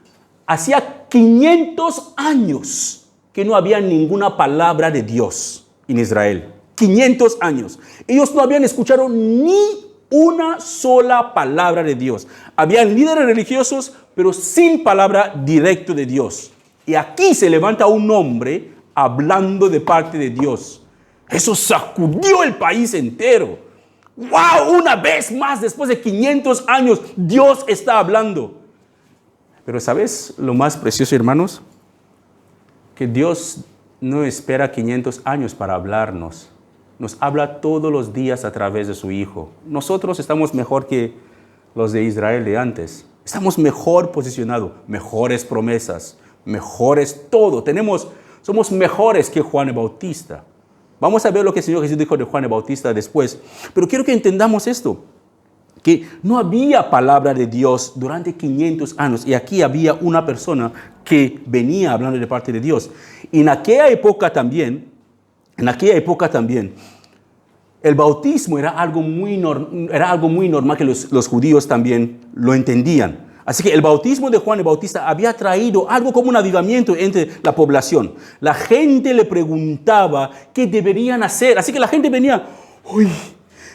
hacía 500 años que no había ninguna palabra de Dios en Israel. 500 años. Ellos no habían escuchado ni una sola palabra de Dios. Habían líderes religiosos, pero sin palabra directa de Dios. Y aquí se levanta un hombre hablando de parte de Dios. Eso sacudió el país entero. ¡Wow! Una vez más, después de 500 años, Dios está hablando. Pero ¿sabes lo más precioso, hermanos? Que Dios no espera 500 años para hablarnos. Nos habla todos los días a través de su Hijo. Nosotros estamos mejor que los de Israel de antes. Estamos mejor posicionados, mejores promesas, mejores todo. Somos mejores que Juan el Bautista. Vamos a ver lo que el Señor Jesús dijo de Juan el Bautista después. Pero quiero que entendamos esto, que no había palabra de Dios durante 500 años. Y aquí había una persona que venía hablando de parte de Dios. Y en aquella época también, el bautismo era algo muy normal que los judíos también lo entendían. Así que el bautismo de Juan el Bautista había traído algo como un avivamiento entre la población. La gente le preguntaba qué deberían hacer. Así que la gente venía, uy,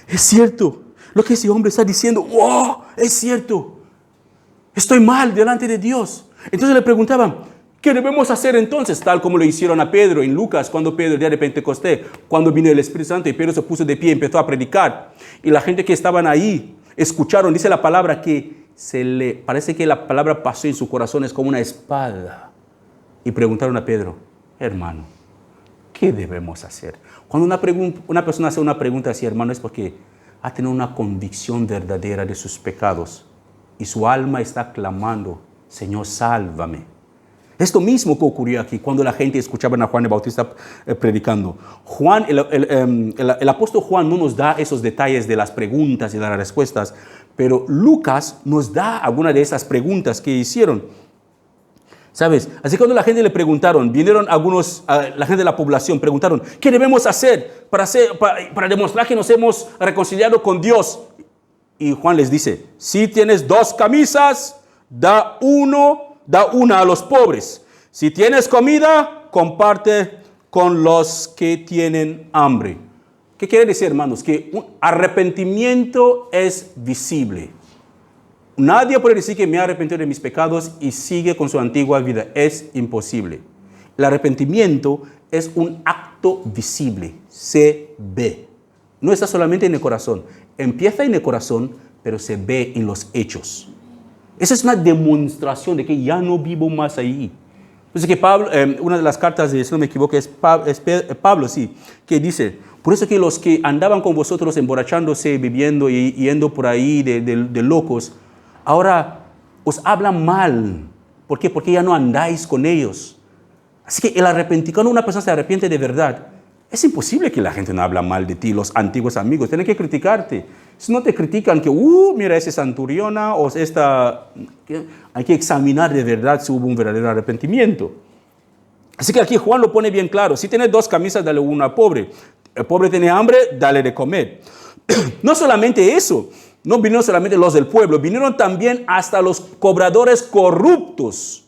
es cierto, lo que ese hombre está diciendo, wow, es cierto. Estoy mal delante de Dios. Entonces le preguntaban, ¿qué debemos hacer entonces? Tal como lo hicieron a Pedro en Lucas, cuando Pedro, el día de Pentecostés, cuando vino el Espíritu Santo y Pedro se puso de pie y empezó a predicar. Y la gente que estaban ahí escucharon, dice la palabra que parece que la palabra pasó en su corazón, es como una espada. Y preguntaron a Pedro, hermano, ¿qué debemos hacer? Cuando una persona hace una pregunta así, hermano, es porque ha tenido una convicción verdadera de sus pecados. Y su alma está clamando, Señor, sálvame. Esto mismo que ocurrió aquí cuando la gente escuchaba a Juan el Bautista predicando. El apóstol Juan no nos da esos detalles de las preguntas y de las respuestas, pero Lucas nos da algunas de esas preguntas que hicieron. ¿Sabes? Así que cuando la gente le preguntaron, vinieron la gente de la población, preguntaron, ¿qué debemos hacer para demostrar que nos hemos reconciliado con Dios? Y Juan les dice, si tienes 2 camisas, da una a los pobres. Si tienes comida, comparte con los que tienen hambre. ¿Qué quiere decir, hermanos? Que un arrepentimiento es visible. Nadie puede decir que me ha arrepentido de mis pecados y sigue con su antigua vida. Es imposible. El arrepentimiento es un acto visible. Se ve. No está solamente en el corazón. Empieza en el corazón, pero se ve en los hechos. Esa es una demostración de que ya no vivo más ahí. Entonces que Pablo, una de las cartas, si no me equivoco, es Pablo, sí, que dice, por eso que los que andaban con vosotros emborrachándose, bebiendo y yendo por ahí de locos, ahora os hablan mal. ¿Por qué? Porque ya no andáis con ellos. Así que cuando una persona se arrepiente de verdad, es imposible que la gente no habla mal de ti, los antiguos amigos. Tienen que criticarte. Si no te critican que, mira, ese santuriona o esta... Hay que examinar de verdad si hubo un verdadero arrepentimiento. Así que aquí Juan lo pone bien claro. Si tienes 2 camisas, dale una al pobre. El pobre tiene hambre, dale de comer. No solamente eso. No vinieron solamente los del pueblo. Vinieron también hasta los cobradores corruptos.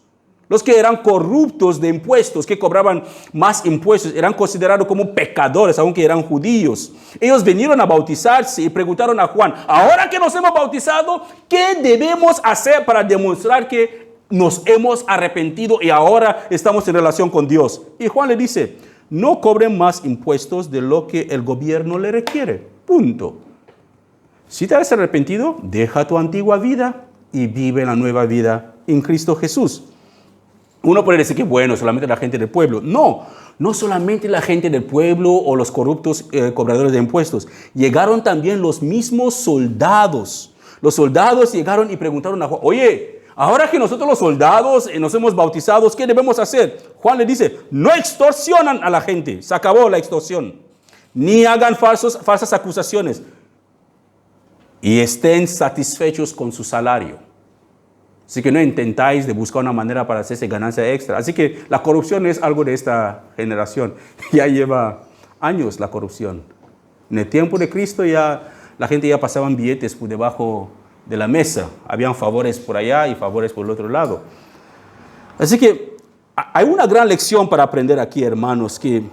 Los que eran corruptos de impuestos, que cobraban más impuestos, eran considerados como pecadores, aunque eran judíos. Ellos vinieron a bautizarse y preguntaron a Juan, ahora que nos hemos bautizado, ¿qué debemos hacer para demostrar que nos hemos arrepentido y ahora estamos en relación con Dios? Y Juan le dice, no cobren más impuestos de lo que el gobierno le requiere. Punto. Si te has arrepentido, deja tu antigua vida y vive la nueva vida en Cristo Jesús. Uno puede decir que bueno, solamente la gente del pueblo. No solamente la gente del pueblo o los corruptos cobradores de impuestos. Llegaron también los mismos soldados. Los soldados llegaron y preguntaron a Juan, oye, ahora que nosotros los soldados nos hemos bautizado, ¿qué debemos hacer? Juan le dice, no extorsionan a la gente. Se acabó la extorsión. Ni hagan falsas acusaciones. Y estén satisfechos con su salario. Así que no intentáis de buscar una manera para hacerse ganancia extra. Así que la corrupción es algo de esta generación. Ya lleva años la corrupción. En el tiempo de Cristo ya la gente ya pasaban billetes por debajo de la mesa. Habían favores por allá y favores por el otro lado. Así que Hay una gran lección para aprender aquí, hermanos, que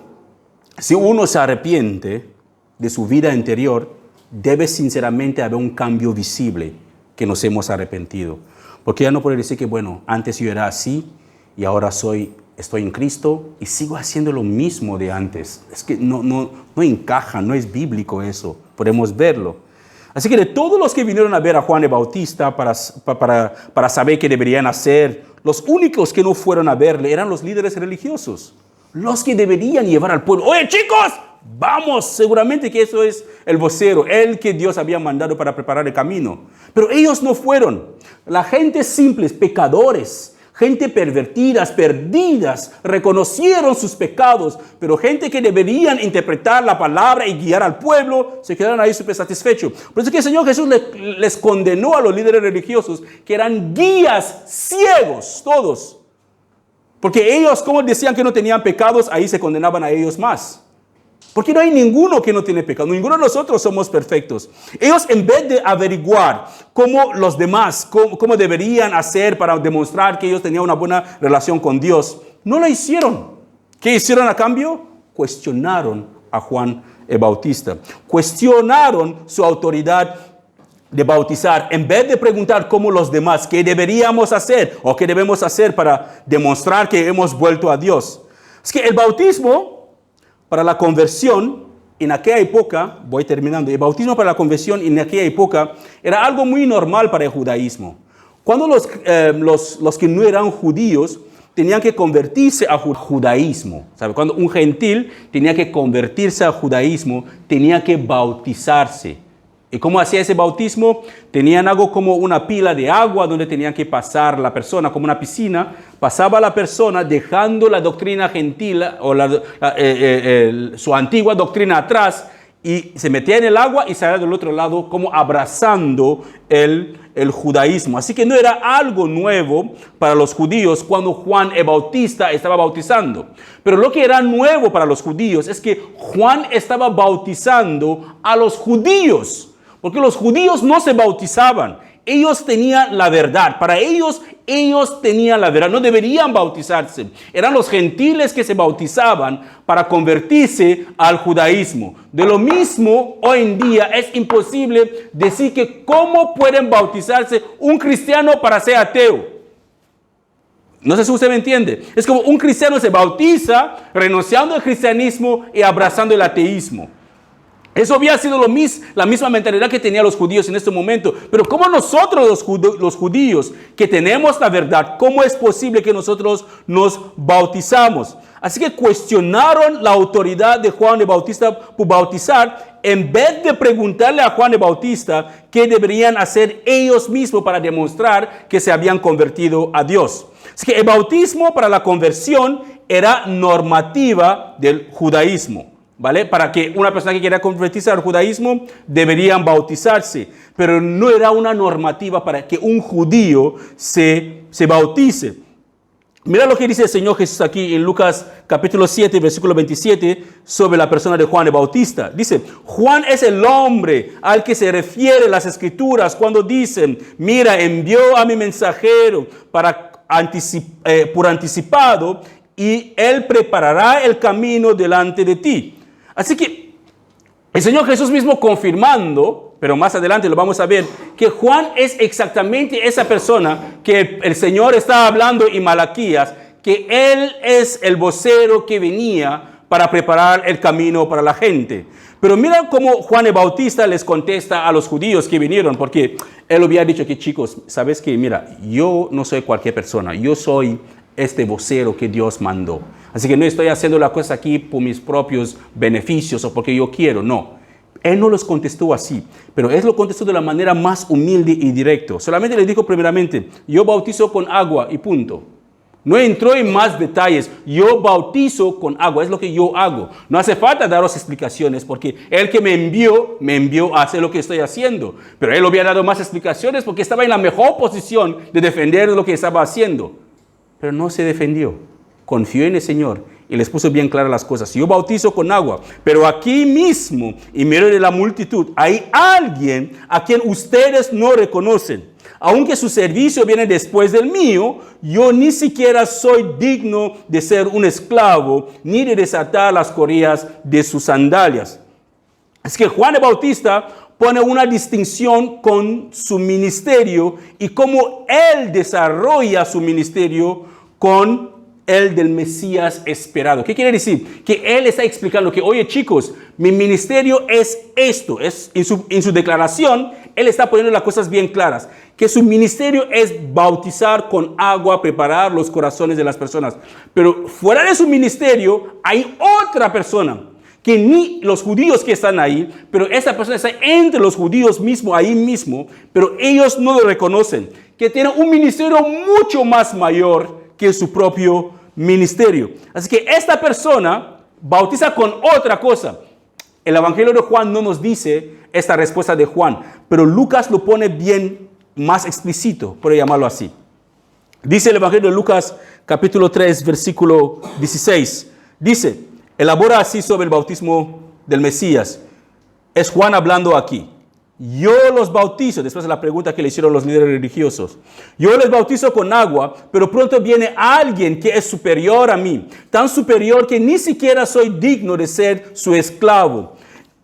si uno se arrepiente de su vida anterior, debe sinceramente haber un cambio visible que nos hemos arrepentido. Porque ya no puede decir que, bueno, antes yo era así y ahora estoy en Cristo y sigo haciendo lo mismo de antes. Es que no encaja, no es bíblico eso. Podemos verlo. Así que de todos los que vinieron a ver a Juan el Bautista para saber qué deberían hacer, los únicos que no fueron a verle eran los líderes religiosos. Los que deberían llevar al pueblo. Oye, chicos, vamos. Seguramente que eso es el vocero, el que Dios había mandado para preparar el camino. Pero ellos no fueron. La gente simples, pecadores, gente pervertidas, perdidas, reconocieron sus pecados, pero gente que deberían interpretar la palabra y guiar al pueblo, se quedaron ahí súper satisfechos. Por eso que el Señor Jesús les condenó a los líderes religiosos, que eran guías ciegos, todos. Porque ellos, como decían que no tenían pecados, ahí se condenaban a ellos más. Porque no hay ninguno que no tiene pecado. Ninguno de nosotros somos perfectos. Ellos, en vez de averiguar cómo los demás, cómo deberían hacer para demostrar que ellos tenían una buena relación con Dios, no lo hicieron. ¿Qué hicieron a cambio? Cuestionaron a Juan el Bautista. Cuestionaron su autoridad de bautizar, en vez de preguntar cómo los demás, qué deberíamos hacer o qué debemos hacer para demostrar que hemos vuelto a Dios. Es que el bautismo para la conversión en aquella época, voy terminando, el bautismo para la conversión en aquella época era algo muy normal para el judaísmo. Cuando los que no eran judíos tenían que convertirse a judaísmo, ¿sabe? Cuando un gentil tenía que convertirse al judaísmo, tenía que bautizarse. ¿Y cómo hacía ese bautismo? Tenían algo como una pila de agua donde tenían que pasar la persona, como una piscina. Pasaba la persona dejando la doctrina gentil o su antigua doctrina atrás y se metía en el agua y salía del otro lado como abrazando el judaísmo. Así que no era algo nuevo para los judíos cuando Juan el Bautista estaba bautizando. Pero lo que era nuevo para los judíos es que Juan estaba bautizando a los judíos. Porque los judíos no se bautizaban. Ellos tenían la verdad. Para ellos tenían la verdad. No deberían bautizarse. Eran los gentiles que se bautizaban para convertirse al judaísmo. De lo mismo, hoy en día es imposible decir que cómo pueden bautizarse un cristiano para ser ateo. No sé si usted me entiende. Es como un cristiano se bautiza renunciando al cristianismo y abrazando el ateísmo. Eso había sido la misma mentalidad que tenían los judíos en este momento. Pero como nosotros los judíos que tenemos la verdad, ¿cómo es posible que nosotros nos bautizamos? Así que cuestionaron la autoridad de Juan el Bautista por bautizar, en vez de preguntarle a Juan el Bautista qué deberían hacer ellos mismos para demostrar que se habían convertido a Dios. Así que el bautismo para la conversión era normativa del judaísmo. ¿Vale? Para que una persona que quiera convertirse al judaísmo deberían bautizarse, pero no era una normativa para que un judío se bautice. Mira lo que dice el Señor Jesús aquí en Lucas capítulo 7, versículo 27, sobre la persona de Juan el Bautista. Dice, Juan es el hombre al que se refiere las Escrituras cuando dicen, mira, envió a mi mensajero por anticipado y él preparará el camino delante de ti. Así que el Señor Jesús mismo confirmando, pero más adelante lo vamos a ver, que Juan es exactamente esa persona que el Señor está hablando en Malaquías, que Él es el vocero que venía para preparar el camino para la gente. Pero mira cómo Juan el Bautista les contesta a los judíos que vinieron, porque él había dicho que, chicos, ¿sabes qué? Mira, yo no soy cualquier persona, yo soy este vocero que Dios mandó. Así que no estoy haciendo la cosa aquí por mis propios beneficios o porque yo quiero, no. Él no los contestó así, pero él lo contestó de la manera más humilde y directa. Solamente le dijo primeramente, yo bautizo con agua y punto. No entró en más detalles, yo bautizo con agua, es lo que yo hago. No hace falta daros explicaciones porque el que me envió a hacer lo que estoy haciendo. Pero él había dado más explicaciones porque estaba en la mejor posición de defender lo que estaba haciendo. Pero no se defendió, confió en el Señor y les puso bien claras las cosas. Yo bautizo con agua, pero aquí mismo, en medio de la multitud, hay alguien a quien ustedes no reconocen. Aunque su servicio viene después del mío, yo ni siquiera soy digno de ser un esclavo, ni de desatar las correas de sus sandalias. Es que Juan el Bautista pone una distinción con su ministerio y cómo él desarrolla su ministerio con el del Mesías esperado. ¿Qué quiere decir? Que él está explicando que, oye chicos, mi ministerio es esto. En su declaración, él está poniendo las cosas bien claras. Que su ministerio es bautizar con agua, preparar los corazones de las personas. Pero fuera de su ministerio hay otra persona que ni los judíos que están ahí, pero esta persona está entre los judíos mismo, ahí mismo, pero ellos no lo reconocen. Que tiene un ministerio mucho más mayor que su propio ministerio. Así que esta persona bautiza con otra cosa. El Evangelio de Juan no nos dice esta respuesta de Juan, pero Lucas lo pone bien más explícito, por llamarlo así. Dice el Evangelio de Lucas, capítulo 3, versículo 16. Dice, elabora así sobre el bautismo del Mesías. Es Juan hablando aquí. Yo los bautizo, después de la pregunta que le hicieron los líderes religiosos. Yo les bautizo con agua, pero pronto viene alguien que es superior a mí. Tan superior que ni siquiera soy digno de ser su esclavo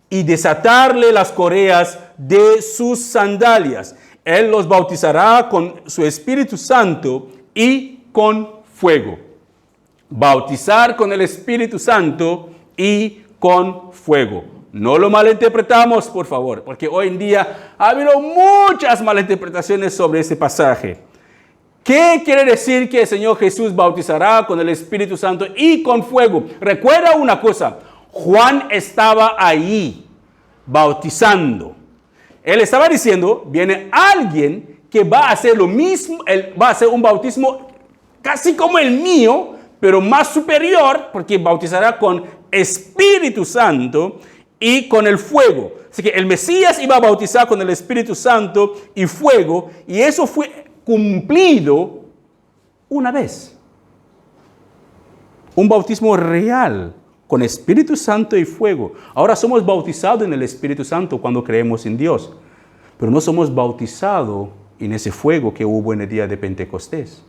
y desatarle las correas de sus sandalias. Él los bautizará con su Espíritu Santo y con fuego. Bautizar con el Espíritu Santo y con fuego. No lo malinterpretamos, por favor, porque hoy en día ha habido muchas malinterpretaciones sobre este pasaje. ¿Qué quiere decir que el Señor Jesús bautizará con el Espíritu Santo y con fuego? Recuerda una cosa, Juan estaba ahí bautizando. Él estaba diciendo, viene alguien que va a hacer lo mismo, él va a hacer un bautismo casi como el mío, pero más superior, porque bautizará con Espíritu Santo y con el fuego. Así que el Mesías iba a bautizar con el Espíritu Santo y fuego, y eso fue cumplido una vez. Un bautismo real con Espíritu Santo y fuego. Ahora somos bautizados en el Espíritu Santo cuando creemos en Dios, pero no somos bautizados en ese fuego que hubo en el día de Pentecostés.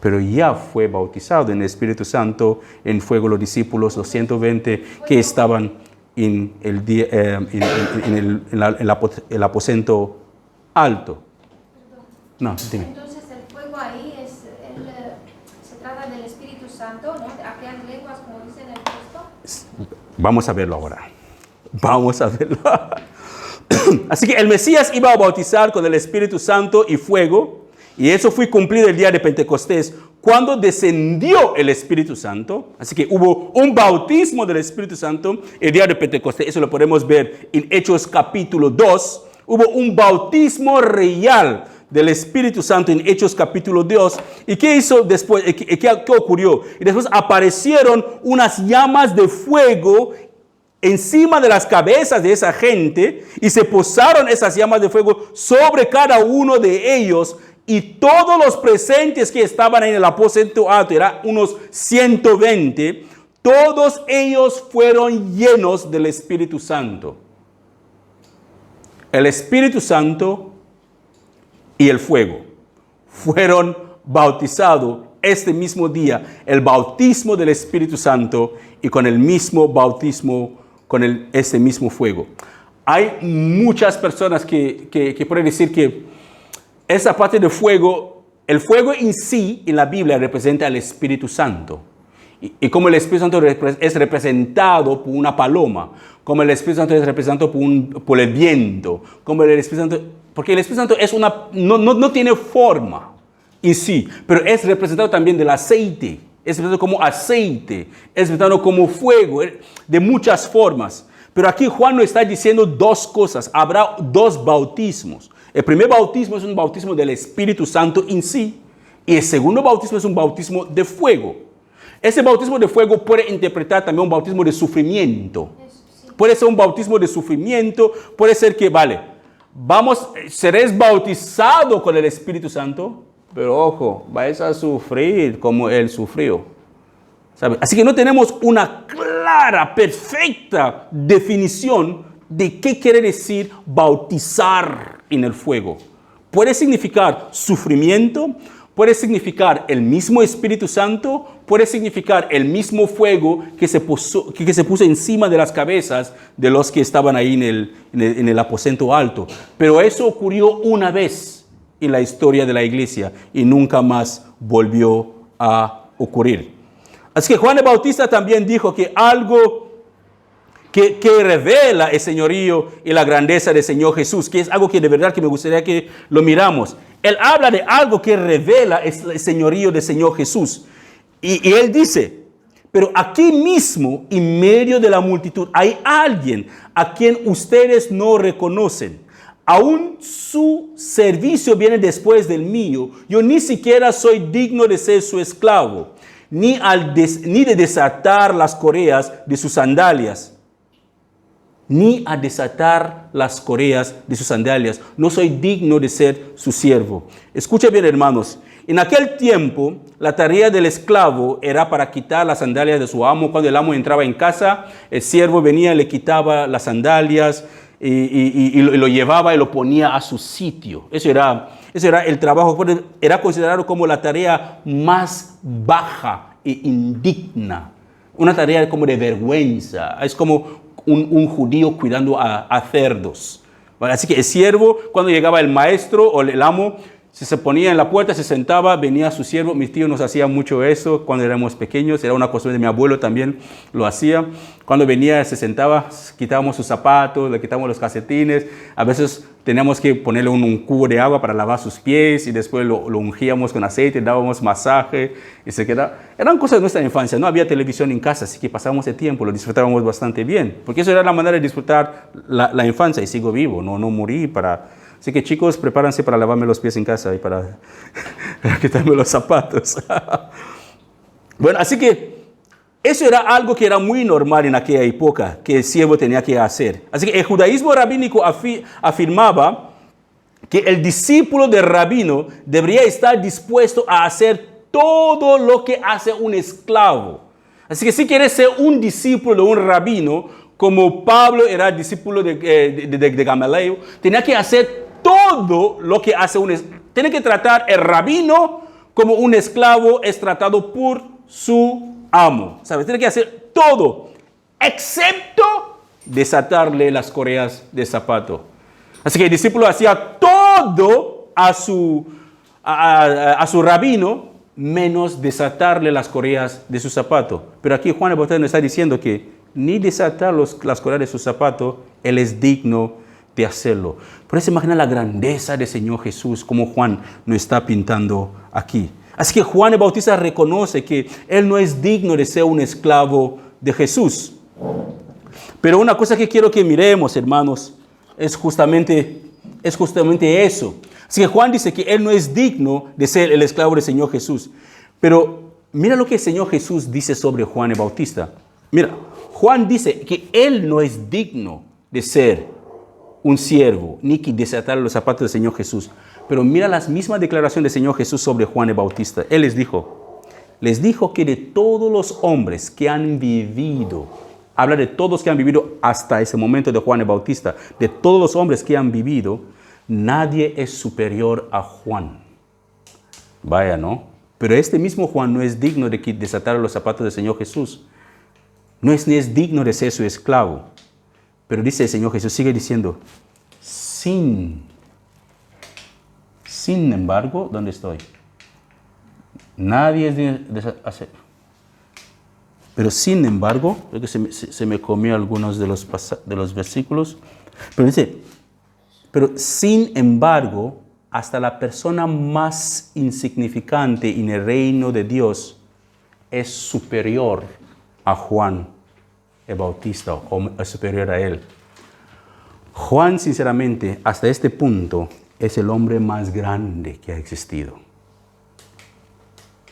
Pero ya fue bautizado en el Espíritu Santo, en fuego los discípulos, los 120 que estaban en el aposento alto. No, dime. Entonces el fuego ahí se trata del Espíritu Santo, ¿no? De aquellas lenguas, como dice en el texto. Vamos a verlo ahora. Vamos a verlo. Así que el Mesías iba a bautizar con el Espíritu Santo y fuego. Y eso fue cumplido el día de Pentecostés, cuando descendió el Espíritu Santo. Así que hubo un bautismo del Espíritu Santo el día de Pentecostés. Eso lo podemos ver en Hechos capítulo 2. Hubo un bautismo real del Espíritu Santo en Hechos capítulo 2. ¿Y qué hizo después? ¿Qué ocurrió? Y después aparecieron unas llamas de fuego encima de las cabezas de esa gente, y se posaron esas llamas de fuego sobre cada uno de ellos. Y todos los presentes que estaban en el aposento alto, eran unos 120, todos ellos fueron llenos del Espíritu Santo. El Espíritu Santo y el fuego fueron bautizados este mismo día, el bautismo del Espíritu Santo y con el mismo bautismo, con ese mismo fuego. Hay muchas personas que pueden decir que esa parte de fuego, el fuego en sí en la Biblia representa al Espíritu Santo. Y como el Espíritu Santo es representado por una paloma, como el Espíritu Santo es representado por el viento, como el Espíritu Santo, porque el Espíritu Santo es no tiene forma en sí, pero es representado también del aceite, es representado como aceite, es representado como fuego, de muchas formas. Pero aquí Juan nos está diciendo dos cosas, habrá dos bautismos. El primer bautismo es un bautismo del Espíritu Santo en sí, y el segundo bautismo es un bautismo de fuego. Ese bautismo de fuego puede interpretar también un bautismo de sufrimiento. Puede ser un bautismo de sufrimiento, puede ser que, seréis bautizados con el Espíritu Santo, pero ojo, vais a sufrir como Él sufrió. ¿Sabe? Así que no tenemos una clara, perfecta definición de qué quiere decir bautizar en el fuego. puede significar sufrimiento, puede significar el mismo Espíritu Santo, puede significar el mismo fuego que se puso encima de las cabezas de los que estaban ahí en el aposento alto. Pero eso ocurrió una vez en la historia de la iglesia y nunca más volvió a ocurrir. Así que Juan el Bautista también dijo que algo que revela el señorío y la grandeza del Señor Jesús, que es algo que de verdad que me gustaría que lo miramos. Él habla de algo que revela el señorío del Señor Jesús. Y él dice, pero aquí mismo, en medio de la multitud, hay alguien a quien ustedes no reconocen. Aún su servicio viene después del mío. Yo ni siquiera soy digno de ser su esclavo, ni de desatar las correas de sus sandalias. Ni a desatar las correas de sus sandalias. No soy digno de ser su siervo. Escucha bien, hermanos. En aquel tiempo, la tarea del esclavo era para quitar las sandalias de su amo. Cuando el amo entraba en casa, el siervo venía, le quitaba las sandalias y lo llevaba y lo ponía a su sitio. Eso era el trabajo. Era considerado como la tarea más baja e indigna. Una tarea como de vergüenza. Es como un judío cuidando a cerdos. ¿Vale? Así que el siervo, cuando llegaba el maestro o el amo, se ponía en la puerta, se sentaba, venía su siervo. Mis tíos nos hacían mucho eso cuando éramos pequeños. Era una costumbre de mi abuelo también lo hacía. Cuando venía, se sentaba, quitábamos sus zapatos, le quitábamos los calcetines. A veces teníamos que ponerle un cubo de agua para lavar sus pies y después lo ungíamos con aceite, dábamos masaje y se quedaba. Eran cosas de nuestra infancia. No había televisión en casa, así que pasábamos el tiempo, lo disfrutábamos bastante bien. Porque eso era la manera de disfrutar la infancia y sigo vivo, no morí para... Así que chicos, prepárense para lavarme los pies en casa y para quitarme los zapatos. Bueno, así que eso era algo que era muy normal en aquella época, que el siervo tenía que hacer. Así que el judaísmo rabínico afirmaba que el discípulo del rabino debería estar dispuesto a hacer todo lo que hace un esclavo. Así que si quieres ser un discípulo de un rabino, como Pablo era discípulo de Gamaliel, tenía que hacer todo lo que hace un esclavo. Tiene que tratar el rabino como un esclavo es tratado por su amo. ¿Sabes? Tiene que hacer todo, excepto desatarle las correas de zapato. Así que el discípulo hacía todo a su rabino, menos desatarle las correas de su zapato. Pero aquí Juan el Bautista nos está diciendo que ni desatar las correas de su zapato, él es digno de hacerlo. Por eso imagina la grandeza del Señor Jesús, como Juan nos está pintando aquí. Así que Juan el Bautista reconoce que él no es digno de ser un esclavo de Jesús. Pero una cosa que quiero que miremos, hermanos, es justamente eso. Así que Juan dice que él no es digno de ser el esclavo del Señor Jesús. Pero mira lo que el Señor Jesús dice sobre Juan el Bautista. Mira, Juan dice que él no es digno de ser un siervo, ni que desatar los zapatos del Señor Jesús. Pero mira las mismas declaraciones del Señor Jesús sobre Juan el Bautista. Él les dijo que de todos los hombres que han vivido, habla de todos que han vivido hasta ese momento de Juan el Bautista, de todos los hombres que han vivido, nadie es superior a Juan. Vaya, ¿no? Pero este mismo Juan no es digno de desatar los zapatos del Señor Jesús. No es ni es digno de ser su esclavo. Pero dice el Señor Jesús, sigue diciendo, sin embargo, ¿dónde estoy? Nadie es digno de hacer. Pero sin embargo, creo que se me comió algunos de los versículos. Pero dice, pero sin embargo, hasta la persona más insignificante en el reino de Dios es superior a Juan el Bautista o es superior a él. Juan, sinceramente, hasta este punto, es el hombre más grande que ha existido.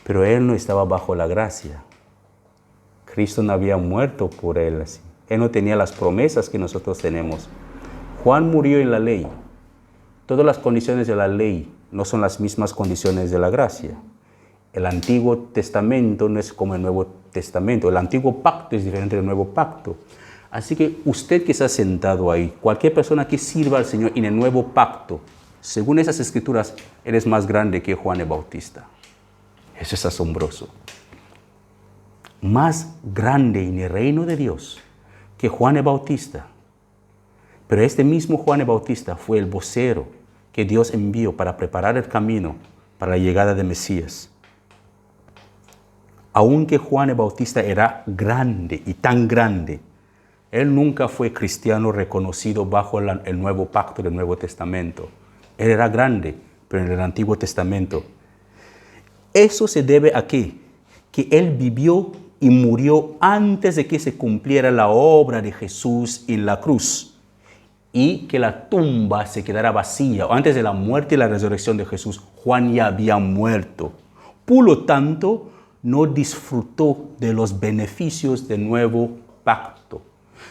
Pero él no estaba bajo la gracia. Cristo no había muerto por él así. Él no tenía las promesas que nosotros tenemos. Juan murió en la ley. Todas las condiciones de la ley no son las mismas condiciones de la gracia. El Antiguo Testamento no es como el Nuevo Testamento. El Antiguo Pacto es diferente del Nuevo Pacto. Así que usted que está sentado ahí, cualquier persona que sirva al Señor en el Nuevo Pacto, según esas escrituras, eres más grande que Juan el Bautista. Eso es asombroso. Más grande en el reino de Dios que Juan el Bautista. Pero este mismo Juan el Bautista fue el vocero que Dios envió para preparar el camino para la llegada de Mesías. Aunque Juan el Bautista era grande y tan grande, él nunca fue cristiano reconocido bajo el nuevo pacto del Nuevo Testamento. Él era grande, pero en el Antiguo Testamento. Eso se debe a que él vivió y murió antes de que se cumpliera la obra de Jesús en la cruz y que la tumba se quedara vacía. Antes de la muerte y la resurrección de Jesús, Juan ya había muerto. Por lo tanto, no disfrutó de los beneficios del nuevo pacto.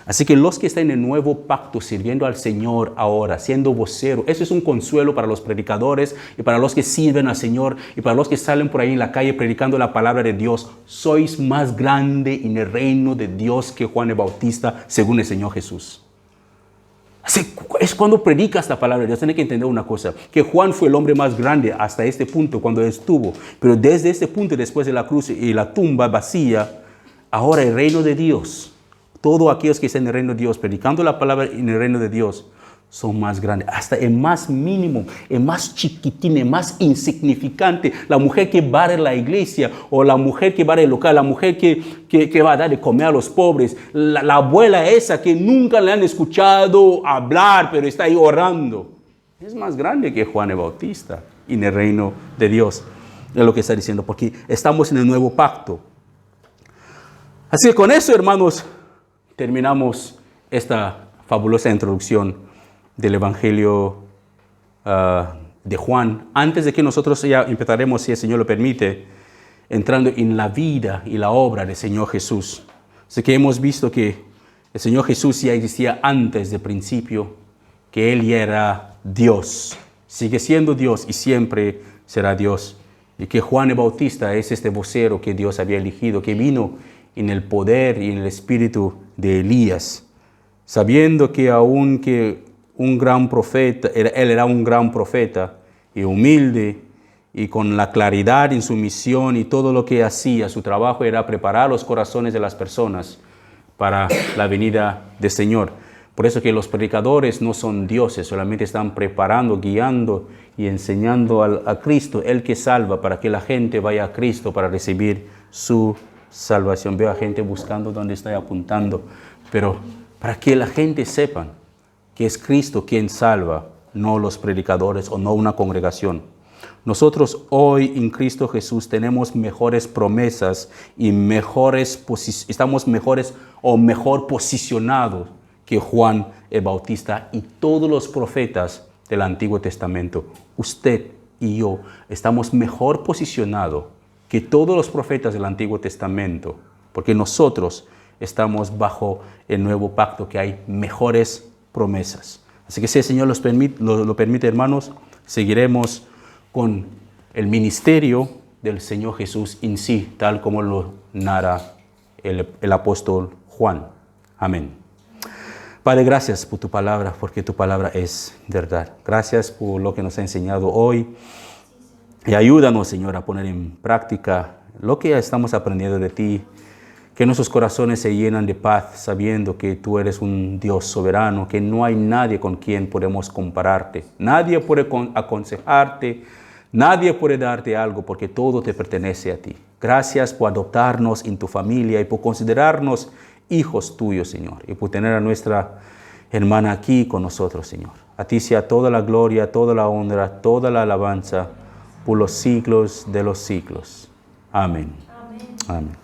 Así que los que están en el nuevo pacto sirviendo al Señor ahora, siendo vocero, eso es un consuelo para los predicadores y para los que sirven al Señor y para los que salen por ahí en la calle predicando la palabra de Dios. Sois más grande en el reino de Dios que Juan el Bautista, según el Señor Jesús. Así, es cuando predicas la palabra de Dios, tienes que entender una cosa, que Juan fue el hombre más grande hasta este punto cuando estuvo, pero desde este punto, después de la cruz y la tumba vacía, ahora el reino de Dios, todos aquellos que están en el reino de Dios, predicando la palabra en el reino de Dios, son más grandes. Hasta el más mínimo, el más chiquitín, el más insignificante, la mujer que barre la iglesia, o la mujer que barre el local, la mujer que va a dar de comer a los pobres, la abuela esa que nunca le han escuchado hablar, pero está ahí orando. Es más grande que Juan el Bautista en el reino de Dios. Es lo que está diciendo, porque estamos en el nuevo pacto. Así que con eso, hermanos, terminamos esta fabulosa introducción del Evangelio de Juan. Antes de que nosotros ya empezaremos, si el Señor lo permite, entrando en la vida y la obra del Señor Jesús. Así que hemos visto que el Señor Jesús ya existía antes del principio, que Él ya era Dios, sigue siendo Dios y siempre será Dios. Y que Juan el Bautista es este vocero que Dios había elegido, que vino en el poder y en el espíritu de Elías, sabiendo que aunque un gran profeta, él era un gran profeta y humilde y con la claridad en su misión y todo lo que hacía, su trabajo era preparar los corazones de las personas para la venida del Señor. Por eso que los predicadores no son dioses, solamente están preparando, guiando y enseñando a Cristo, el que salva, para que la gente vaya a Cristo para recibir su salvación. Veo a gente buscando dónde estoy apuntando, pero para que la gente sepa que es Cristo quien salva, no los predicadores o no una congregación. Nosotros hoy en Cristo Jesús tenemos mejores promesas y estamos mejores o mejor posicionados que Juan el Bautista y todos los profetas del Antiguo Testamento. Usted y yo estamos mejor posicionados que todos los profetas del Antiguo Testamento, porque nosotros estamos bajo el nuevo pacto, que hay mejores promesas. Así que si el Señor lo permite, hermanos, seguiremos con el ministerio del Señor Jesús en sí, tal como lo narra el apóstol Juan. Amén. Padre, gracias por tu palabra, porque tu palabra es verdad. Gracias por lo que nos ha enseñado hoy. Y ayúdanos, Señor, a poner en práctica lo que estamos aprendiendo de ti. Que nuestros corazones se llenan de paz, sabiendo que tú eres un Dios soberano, que no hay nadie con quien podemos compararte. Nadie puede aconsejarte, nadie puede darte algo, porque todo te pertenece a ti. Gracias por adoptarnos en tu familia y por considerarnos hijos tuyos, Señor, y por tener a nuestra hermana aquí con nosotros, Señor. A ti sea toda la gloria, toda la honra, toda la alabanza, por los siglos de los siglos. Amén. Amén. Amén.